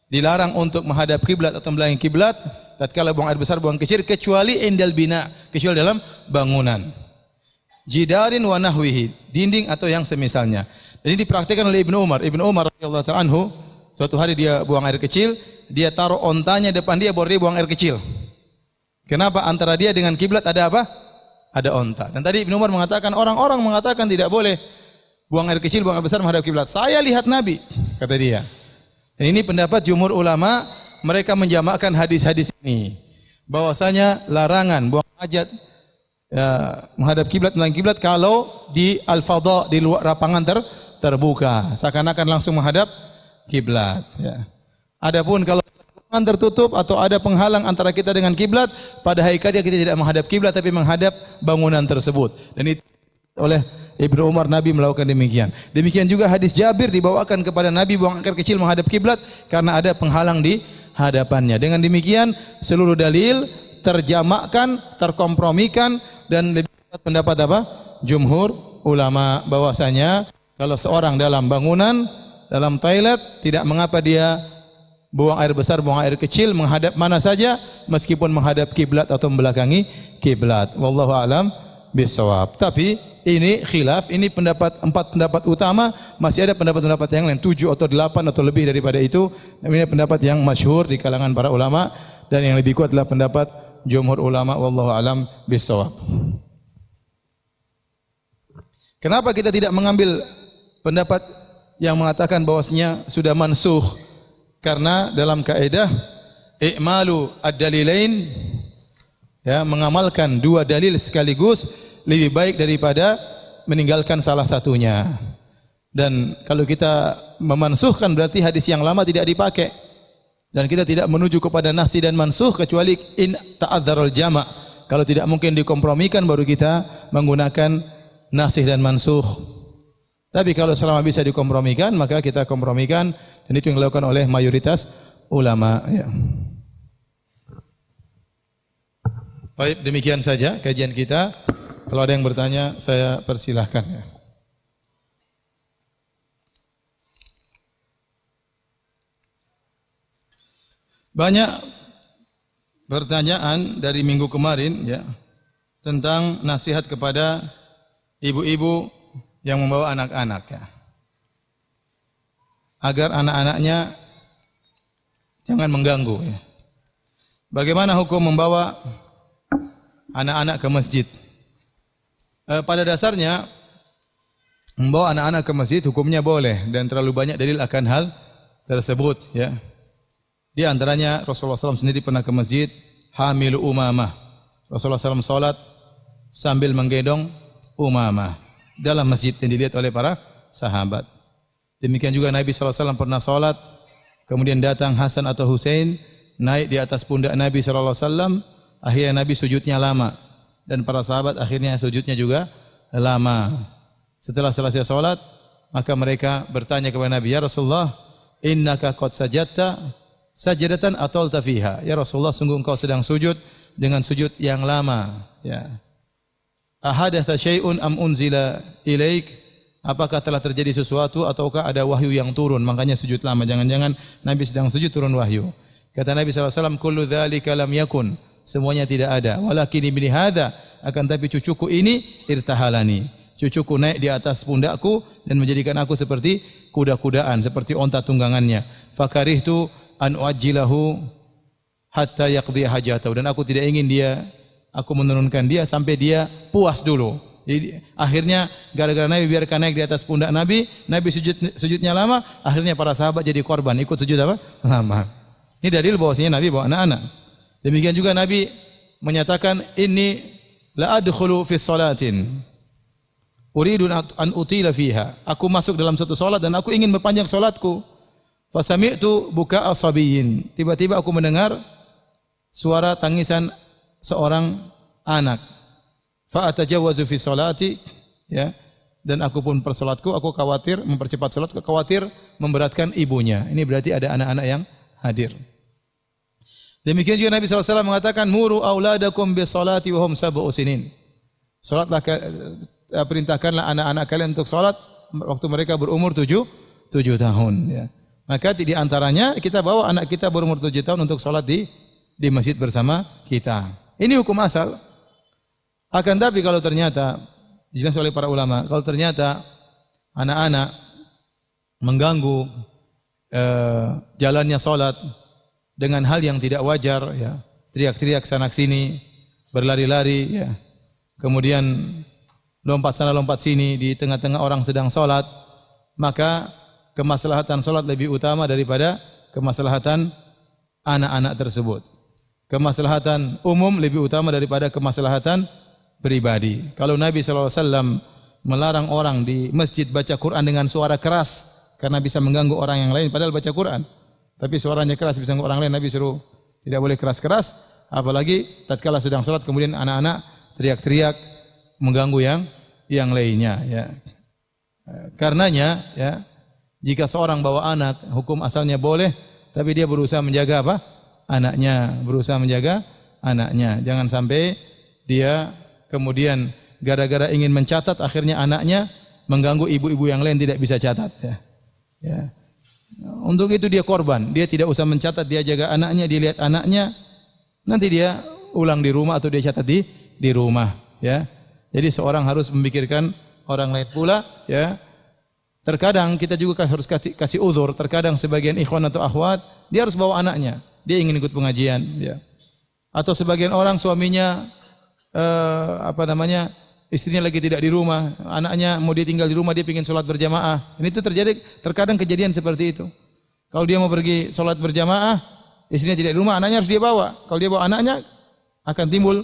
Dilarang untuk menghadap kiblat atau membelakangi kiblat tatkala buang air besar, buang kecil, kecuali indal bina, kecuali dalam bangunan. Jidarin wa nahwihi, dinding atau yang semisalnya. Dan ini dipraktikkan oleh Ibnu Umar. Ibnu Umar radhiyallahu ta'ala anhu, suatu hari dia buang air kecil, dia taruh ontanya depan dia, baru dia buang air kecil. Kenapa? Antara dia dengan kiblat ada apa? Ada onta. Dan tadi Ibnu Umar mengatakan, orang-orang mengatakan tidak boleh buang air kecil, buang air besar menghadap kiblat. Saya lihat Nabi, kata dia. Dan ini pendapat jumhur ulama, mereka menjamakkan hadis-hadis ini. Bahwasanya larangan buang hajat menghadap kiblat, menghadap kiblat kalau di al-fadha, di luar lapangan terbuka, seakan-akan langsung menghadap kiblat. Ya. Adapun kalau tertutup atau ada penghalang antara kita dengan kiblat, pada hakikatnya kita tidak menghadap kiblat tapi menghadap bangunan tersebut. Dan itu oleh Ibnu Umar, Nabi melakukan demikian. Demikian juga hadis Jabir dibawakan kepada Nabi buang air kecil menghadap kiblat karena ada penghalang di hadapannya. Dengan demikian seluruh dalil terjamakkan, terkompromikan, dan lebih pendapat apa? Jumhur ulama bahwasanya kalau seorang dalam bangunan, dalam toilet, tidak mengapa dia buang air besar, buang air kecil, menghadap mana saja meskipun menghadap kiblat atau membelakangi kiblat. Wallahu alam bisawab. Tapi ini khilaf, ini pendapat, 4 pendapat utama, masih ada pendapat-pendapat yang lain 7 atau 8 atau lebih daripada itu. Ini pendapat yang masyhur di kalangan para ulama, dan yang lebih kuat adalah pendapat jumhur ulama. Wallahu alam bisawab. Kenapa kita tidak mengambil pendapat yang mengatakan bahwasanya sudah mansukh? Karena dalam kaidah i'malu ad-dalilain, ya, mengamalkan 2 dalil sekaligus lebih baik daripada meninggalkan salah satunya. Dan kalau kita memansuhkan berarti hadis yang lama tidak dipakai. Dan kita tidak menuju kepada naskh dan mansukh kecuali in ta'adzarul jama'. Kalau tidak mungkin dikompromikan baru kita menggunakan naskh dan mansukh. Tapi kalau selama bisa dikompromikan maka kita kompromikan, dan itu yang dilakukan oleh mayoritas ulama, ya. Baik, demikian saja kajian kita. Kalau ada yang bertanya, saya persilahkan, ya. Banyak pertanyaan dari minggu kemarin, ya, tentang nasihat kepada ibu-ibu yang membawa anak-anak, ya, agar anak-anaknya jangan mengganggu, ya. Bagaimana hukum membawa anak-anak ke masjid? Pada dasarnya membawa anak-anak ke masjid hukumnya boleh, dan terlalu banyak dalil akan hal tersebut, ya. Di antaranya Rasulullah SAW sendiri pernah ke masjid Hamilu Umamah. Rasulullah SAW salat sambil menggendong Umamah dalam masjid yang dilihat oleh para sahabat. Demikian juga Nabi SAW pernah salat, kemudian datang Hasan atau Husain naik di atas pundak Nabi SAW. Akhirnya Nabi sujudnya lama dan para sahabat akhirnya sujudnya juga lama. Setelah selesai salat, maka mereka bertanya kepada Nabi, "Ya Rasulullah, innaka qad sajadta sajadatan atolta fiha." Ya Rasulullah, sungguh engkau sedang sujud dengan sujud yang lama, ya. Ahadatha syai'un am unzila ilaik? Apakah telah terjadi sesuatu ataukah ada wahyu yang turun makanya sujud lama? Jangan-jangan Nabi sedang sujud turun wahyu. Kata Nabi SAW, kullu dzalika lam yakun. Semuanya tidak ada. Walakin ibni hadza, akan tapi cucuku ini irtahalani. Cucuku naik di atas pundakku dan menjadikan aku seperti kuda-kudaan, seperti onta tunggangannya. Fakarihtu an uajjilahu hatta yaqdi hajatahu, dan aku tidak ingin aku menurunkan dia sampai dia puas dulu. Jadi akhirnya gara-gara Nabi biarkan naik di atas pundak Nabi sujudnya lama, akhirnya para sahabat jadi korban, ikut sujud apa? Lama. Ini dalil bahwasanya Nabi bawa anak-anak. Demikian juga Nabi menyatakan, inni la adkhulu fi salatin uridu an utila fiha. Aku masuk dalam suatu salat dan aku ingin memperpanjang salatku. Fasami'tu buka'a sabiyyin. Tiba-tiba aku mendengar suara tangisan seorang anak. Fa atajawwazu fi salati, ya. Dan aku pun persolatku, aku khawatir mempercepat salat, khawatir memberatkan ibunya. Ini berarti ada anak-anak yang hadir. Demikian juga Nabi SAW mengatakan, muru auladakum bis salati wa hum sab'u sinin. Salatlah, perintahkanlah anak-anak kalian untuk salat waktu mereka berumur 7 tahun, ya. Maka di antaranya kita bawa anak kita berumur 7 tahun untuk salat di masjid bersama kita. Ini hukum asal. Akan tapi kalau ternyata dijelaskan oleh para ulama, kalau ternyata anak-anak mengganggu jalannya salat dengan hal yang tidak wajar, ya, teriak-teriak sana sini, berlari-lari, ya, kemudian lompat sana lompat sini di tengah-tengah orang sedang salat, maka kemaslahatan salat lebih utama daripada kemaslahatan anak-anak tersebut. Kemaslahatan umum lebih utama daripada kemaslahatan pribadi. Kalau Nabi SAW melarang orang di masjid baca Quran dengan suara keras karena bisa mengganggu orang yang lain, padahal baca Quran, tapi suaranya keras bisa mengganggu orang lain, Nabi suruh tidak boleh keras-keras, apalagi tatkala sedang salat kemudian anak-anak teriak-teriak mengganggu yang lainnya, ya. Karenanya, ya, jika seorang bawa anak, hukum asalnya boleh, tapi dia berusaha menjaga apa? Berusaha menjaga anaknya. Jangan sampai dia kemudian gara-gara ingin mencatat, akhirnya anaknya mengganggu ibu-ibu yang lain tidak bisa catat, ya. Ya. Untuk itu dia korban. Dia tidak usah mencatat, dia jaga anaknya, dia lihat anaknya, nanti dia ulang di rumah atau dia catat di rumah, ya. Jadi seorang harus memikirkan orang lain pula, ya. Terkadang kita juga harus kasih uzur. Terkadang sebagian ikhwan atau akhwat dia harus bawa anaknya, dia ingin ikut pengajian, ya. Atau sebagian orang suaminya istrinya lagi tidak di rumah, anaknya mau dia tinggal di rumah, dia ingin sholat berjamaah. Ini itu terjadi, terkadang kejadian seperti itu. Kalau dia mau pergi sholat berjamaah, istrinya tidak di rumah, anaknya harus dia bawa. Kalau dia bawa anaknya, akan timbul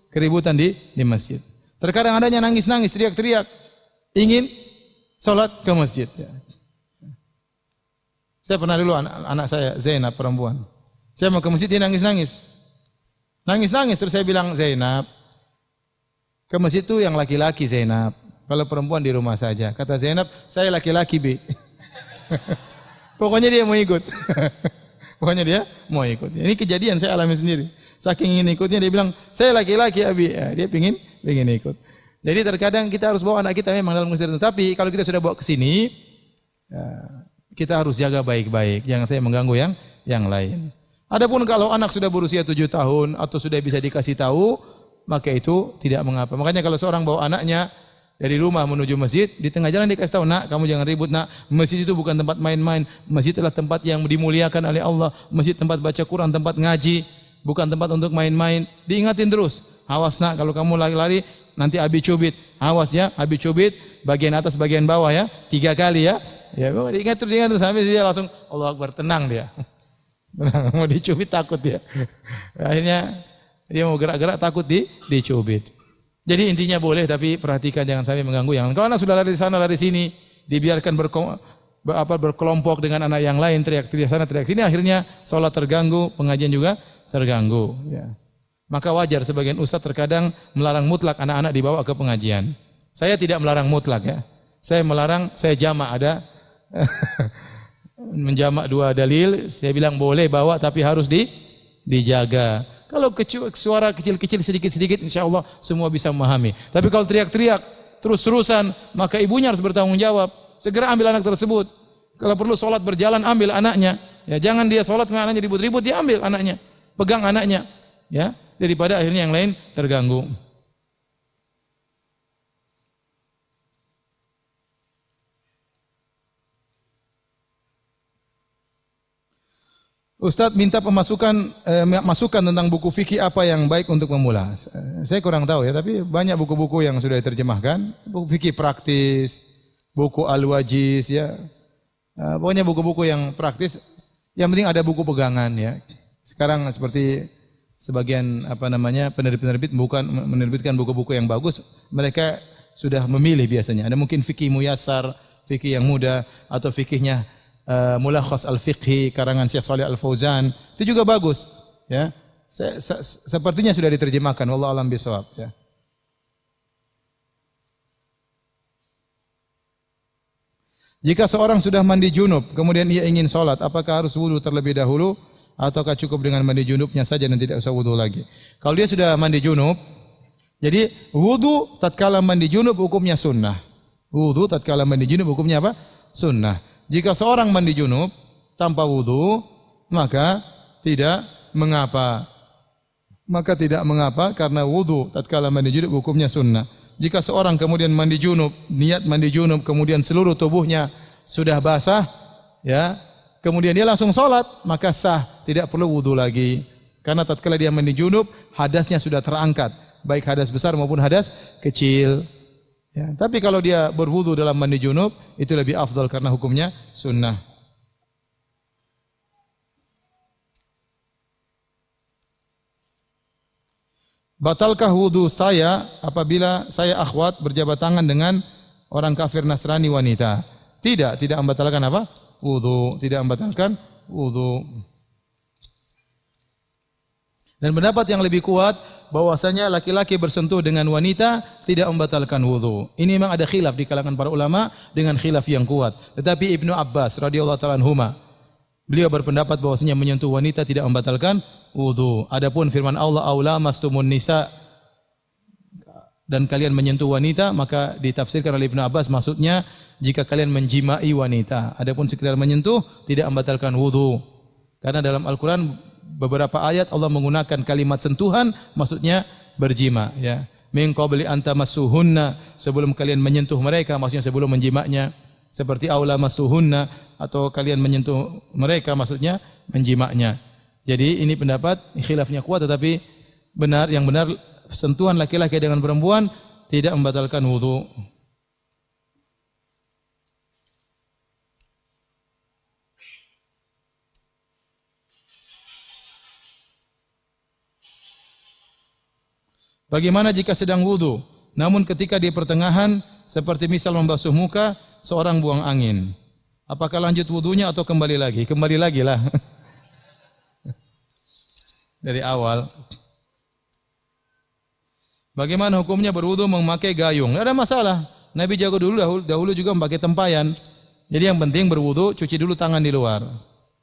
keributan di masjid. Terkadang adanya nangis-nangis, teriak-teriak, ingin sholat ke masjid, ya. Saya pernah dulu anak saya Zainab, perempuan. Saya mau ke masjid, dia nangis-nangis. Nangis-nangis, terus saya bilang, Zainab, ke masjid itu yang laki-laki, Zainab. Kalau perempuan di rumah saja. Kata Zainab, saya laki-laki, Bi. Pokoknya dia mau ikut. Pokoknya dia mau ikut. Ini kejadian saya alami sendiri. Saking ingin ikutnya, dia bilang, saya laki-laki, Abi. Ya, dia pingin ikut. Jadi terkadang kita harus bawa anak kita memang dalam kondisi tertentu. Tapi kalau kita sudah bawa ke sini, ya, kita harus jaga baik-baik. Jangan saya mengganggu yang lain. Adapun kalau anak sudah berusia 7 tahun atau sudah bisa dikasih tahu, maka itu tidak mengapa. Makanya kalau seorang bawa anaknya dari rumah menuju masjid, di tengah jalan dikasih tahu, nak, kamu jangan ribut, nak. Masjid itu bukan tempat main-main. Masjid adalah tempat yang dimuliakan oleh Allah. Masjid tempat baca Quran, tempat ngaji, bukan tempat untuk main-main. Diingatin terus. Awas, nak, kalau kamu lari-lari nanti Abi cubit. Awas ya, Abi cubit bagian atas, bagian bawah, ya. 3 kali, ya. Ya, diingat terus sampai dia langsung Allahu Akbar, tenang dia. Mau dicubit takut dia. Akhirnya dia mau gerak-gerak takut dicubit. Jadi intinya boleh, tapi perhatikan jangan sampai mengganggu yang lain. Kalau anak sudah lari sana lari sini, dibiarkan berkelompok dengan anak yang lain, teriak-teriak sana teriak sini, akhirnya sholat terganggu, pengajian juga terganggu. Ya. Maka wajar sebagian ustaz terkadang melarang mutlak anak-anak dibawa ke pengajian. Saya tidak melarang mutlak ya. Saya melarang, saya jamak ada menjamak dua dalil. Saya bilang boleh bawa tapi harus dijaga. Kalau suara kecil-kecil sedikit-sedikit insya Allah semua bisa memahami. Tapi kalau teriak-teriak terus-terusan maka ibunya harus bertanggung jawab. Segera ambil anak tersebut. Kalau perlu sholat berjalan ambil anaknya. Ya jangan dia sholat dengan anaknya ribut-ribut, dia ambil anaknya, pegang anaknya. Ya. Daripada akhirnya yang lain terganggu. Ustadz minta masukan tentang buku fikih apa yang baik untuk pemula. Saya kurang tahu ya, tapi banyak buku-buku yang sudah diterjemahkan. Buku fikih praktis, buku Al-Wajiz ya. Pokoknya buku-buku yang praktis. Yang penting ada buku pegangan ya. Sekarang seperti sebagian penerbit-penerbit bukan menerbitkan buku-buku yang bagus, mereka sudah memilih biasanya. Ada mungkin fikih muyassar, fikih yang mudah, atau fikihnya Mulakhas al-Fiqhi karangan Syekh Shalih Al-Fauzan, itu juga bagus ya. Sepertinya sudah diterjemahkan, wallahu a'lam bishawab ya. Jika seorang sudah mandi junub kemudian ia ingin salat, apakah harus wudu terlebih dahulu ataukah cukup dengan mandi junubnya saja dan tidak usah wudu lagi? Kalau dia sudah mandi junub, jadi wudu tatkala mandi junub hukumnya sunnah. Wudu tatkala mandi junub hukumnya apa? Sunnah. Jika seorang mandi junub tanpa wudu, maka tidak mengapa. Maka tidak mengapa karena wudu tatkala mandi junub hukumnya sunnah. Jika seorang kemudian mandi junub, niat mandi junub, kemudian seluruh tubuhnya sudah basah, ya, kemudian dia langsung salat, maka sah, tidak perlu wudu lagi. Karena tatkala dia mandi junub, hadasnya sudah terangkat, baik hadas besar maupun hadas kecil. Ya, tapi kalau dia berwudu dalam mandi junub, itu lebih afdal karena hukumnya sunnah. Batalkah wudu saya apabila saya akhwat berjabat tangan dengan orang kafir Nasrani wanita? Tidak membatalkan apa? Wudu, tidak membatalkan wudu. Dan pendapat yang lebih kuat bahwasanya laki-laki bersentuh dengan wanita tidak membatalkan wudu. Ini memang ada khilaf di kalangan para ulama dengan khilaf yang kuat. Tetapi Ibnu Abbas radhiyallahu ta'ala anhuma, beliau berpendapat bahwasanya menyentuh wanita tidak membatalkan wudu. Adapun firman Allah aula mastumun nisa, dan kalian menyentuh wanita, maka ditafsirkan oleh Ibnu Abbas maksudnya jika kalian menjimai wanita. Adapun sekedar menyentuh tidak membatalkan wudu. Karena dalam Al-Qur'an beberapa ayat Allah menggunakan kalimat sentuhan maksudnya berjima ya. Min qabli an tamassuhunna, sebelum kalian menyentuh mereka, maksudnya sebelum menjimaknya. Seperti aula masuhunna, atau kalian menyentuh mereka maksudnya menjimaknya. Jadi ini pendapat khilafnya kuat, tetapi yang benar sentuhan laki-laki dengan perempuan tidak membatalkan wudu. Bagaimana jika sedang wudu, namun ketika di pertengahan seperti misal membasuh muka, seorang buang angin? Apakah lanjut wudunya atau kembali lagi? Kembali lagi lah. Dari awal. Bagaimana hukumnya berwudu memakai gayung? Tidak ada masalah. Nabi jago dahulu juga memakai tempayan. Jadi yang penting berwudu, cuci dulu tangan di luar.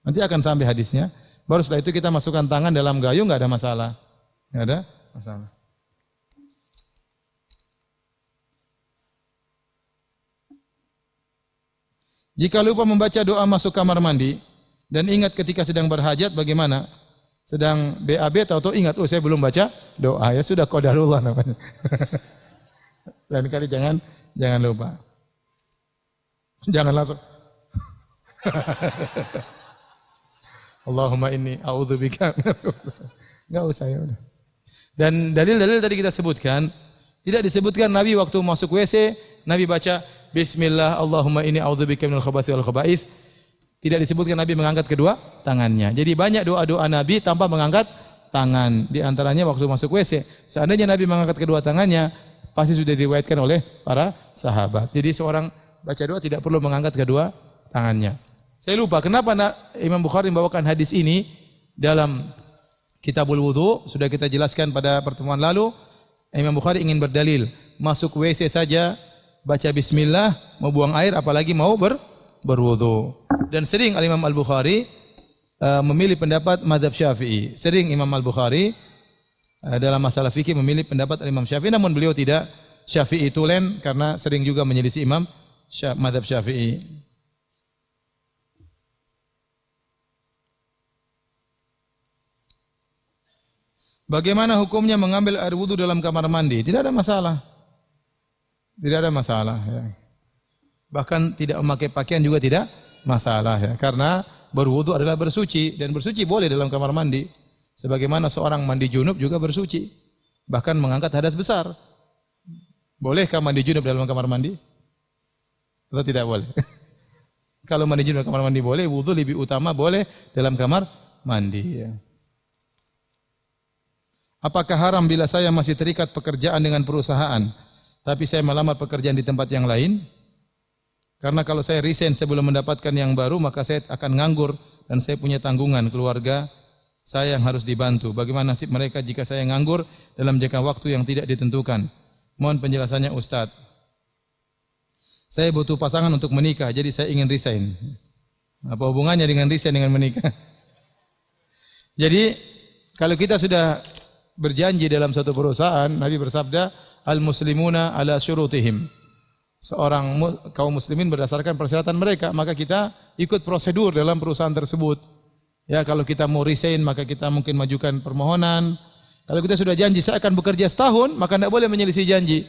Nanti akan sampai hadisnya. Baru setelah itu kita masukkan tangan dalam gayung, enggak ada masalah. Enggak ada masalah. Jika lupa membaca doa masuk kamar mandi dan ingat ketika sedang berhajat, bagaimana? Sedang BAB atau ingat, saya belum baca doa, ya sudah qadarullah namanya. Lain kali jangan lupa. Jangan langsung. Allahumma inni a'udzubika. Enggak usah ya udah. Dan dalil-dalil tadi kita sebutkan, tidak disebutkan Nabi waktu masuk WC, Nabi baca Bismillah Allahumma inni a'udzubika minal khabathi wal khaba'ith. Tidak disebutkan Nabi mengangkat kedua tangannya. Jadi banyak doa-doa Nabi tanpa mengangkat tangan. Di antaranya waktu masuk WC. Seandainya Nabi mengangkat kedua tangannya, pasti sudah diriwayatkan oleh para sahabat. Jadi seorang baca doa tidak perlu mengangkat kedua tangannya. Saya lupa kenapa Imam Bukhari membawakan hadis ini dalam Kitabul Wudu. Sudah kita jelaskan pada pertemuan lalu. Imam Bukhari ingin berdalil. Masuk WC saja baca bismillah, mau buang air apalagi mau berwudu. Dan sering Imam Al-Bukhari memilih pendapat mazhab Syafi'i. Sering Imam Al-Bukhari dalam masalah fikih memilih pendapat Imam Syafi'i, namun beliau tidak Syafi'i tulen karena sering juga menyelisih Imam mazhab Syafi'i. Bagaimana hukumnya mengambil air wudu dalam kamar mandi? Tidak ada masalah. Tidak ada masalah. Ya. Bahkan tidak memakai pakaian juga tidak masalah. Ya. Karena berwudu adalah bersuci. Dan bersuci boleh dalam kamar mandi. Sebagaimana seorang mandi junub juga bersuci. Bahkan mengangkat hadas besar. Bolehkah mandi junub dalam kamar mandi? Atau tidak boleh? Kalau mandi junub dalam kamar mandi boleh, wudu lebih utama boleh dalam kamar mandi. Ya. Apakah haram bila saya masih terikat pekerjaan dengan perusahaan, tapi saya melamar pekerjaan di tempat yang lain? Karena kalau saya resign sebelum mendapatkan yang baru, maka saya akan nganggur dan saya punya tanggungan keluarga saya yang harus dibantu. Bagaimana nasib mereka jika saya nganggur dalam jangka waktu yang tidak ditentukan? Mohon penjelasannya Ustaz. Saya butuh pasangan untuk menikah, jadi saya ingin resign. Apa hubungannya dengan resign dengan menikah? Jadi kalau kita sudah berjanji dalam satu perusahaan, Nabi bersabda, al-muslimuna ala syurutihim. Seorang kaum muslimin berdasarkan persyaratan mereka, maka kita ikut prosedur dalam perusahaan tersebut. Ya, kalau kita mau resign, maka kita mungkin majukan permohonan. Kalau kita sudah janji saya akan bekerja setahun, maka tidak boleh menyelisih janji.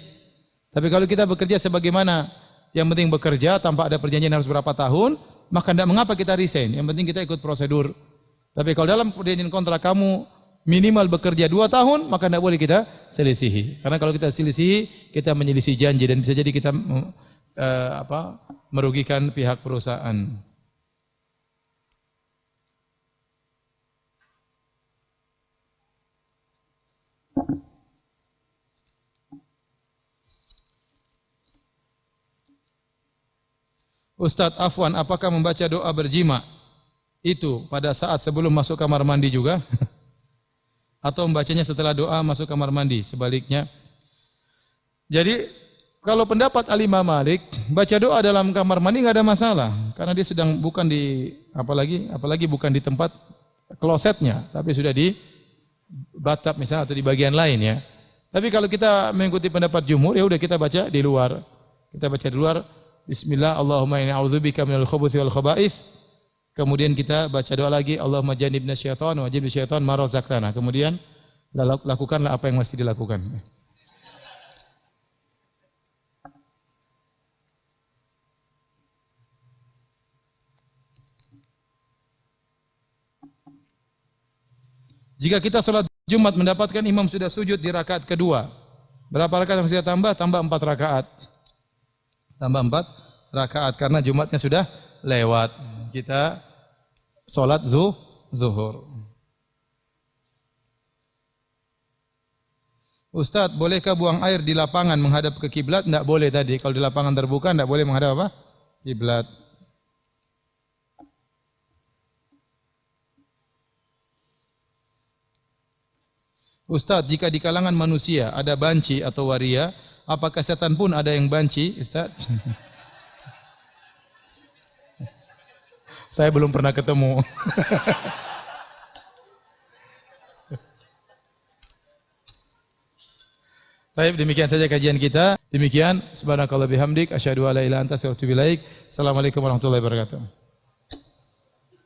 Tapi kalau kita bekerja sebagaimana yang penting bekerja tanpa ada perjanjian harus berapa tahun, maka tidak mengapa kita resign. Yang penting kita ikut prosedur. Tapi kalau dalam perjanjian kontrak kamu minimal bekerja 2 tahun, maka tidak boleh kita selisihi. Karena kalau kita selisihi, kita menyelisih janji dan bisa jadi kita merugikan pihak perusahaan. Ustadz Afwan, apakah membaca doa berjima itu pada saat sebelum masuk kamar mandi juga? Atau membacanya setelah doa masuk kamar mandi, sebaliknya. Jadi kalau pendapat Al-Imam Malik, baca doa dalam kamar mandi enggak ada masalah, karena dia sedang bukan di apalagi bukan di tempat klosetnya, tapi sudah di bathtub misalnya atau di bagian lain ya. Tapi kalau kita mengikuti pendapat jumhur, ya udah kita baca di luar. Kita baca di luar, bismillah, Allahumma inni a'udzubika minal khubuthi wal khaba'ith. Kemudian kita baca doa lagi, Allahumma jannibna syaitan wa jannib syaitan ma razaqtana. Kemudian lakukanlah apa yang mesti dilakukan. Jika kita sholat Jumat mendapatkan imam sudah sujud di rakaat kedua, berapa rakaat yang harus kita tambah? Tambah 4 rakaat. Tambah 4 rakaat karena Jumatnya sudah lewat. Kita sholat zuhur. Ustaz, bolehkah buang air di lapangan menghadap ke kiblat? Tidak boleh tadi. Kalau di lapangan terbuka tidak boleh menghadap apa? Kiblat. Ustaz, jika di kalangan manusia ada banci atau waria, apakah setan pun ada yang banci, Ustaz? Saya belum pernah ketemu. Baik, demikian saja kajian kita. Demikian, subhanakallah bihamdik, asyhadu an la ilaha illa anta astaghfiruka wa atubu ilaik. Assalamualaikum warahmatullahi wabarakatuh.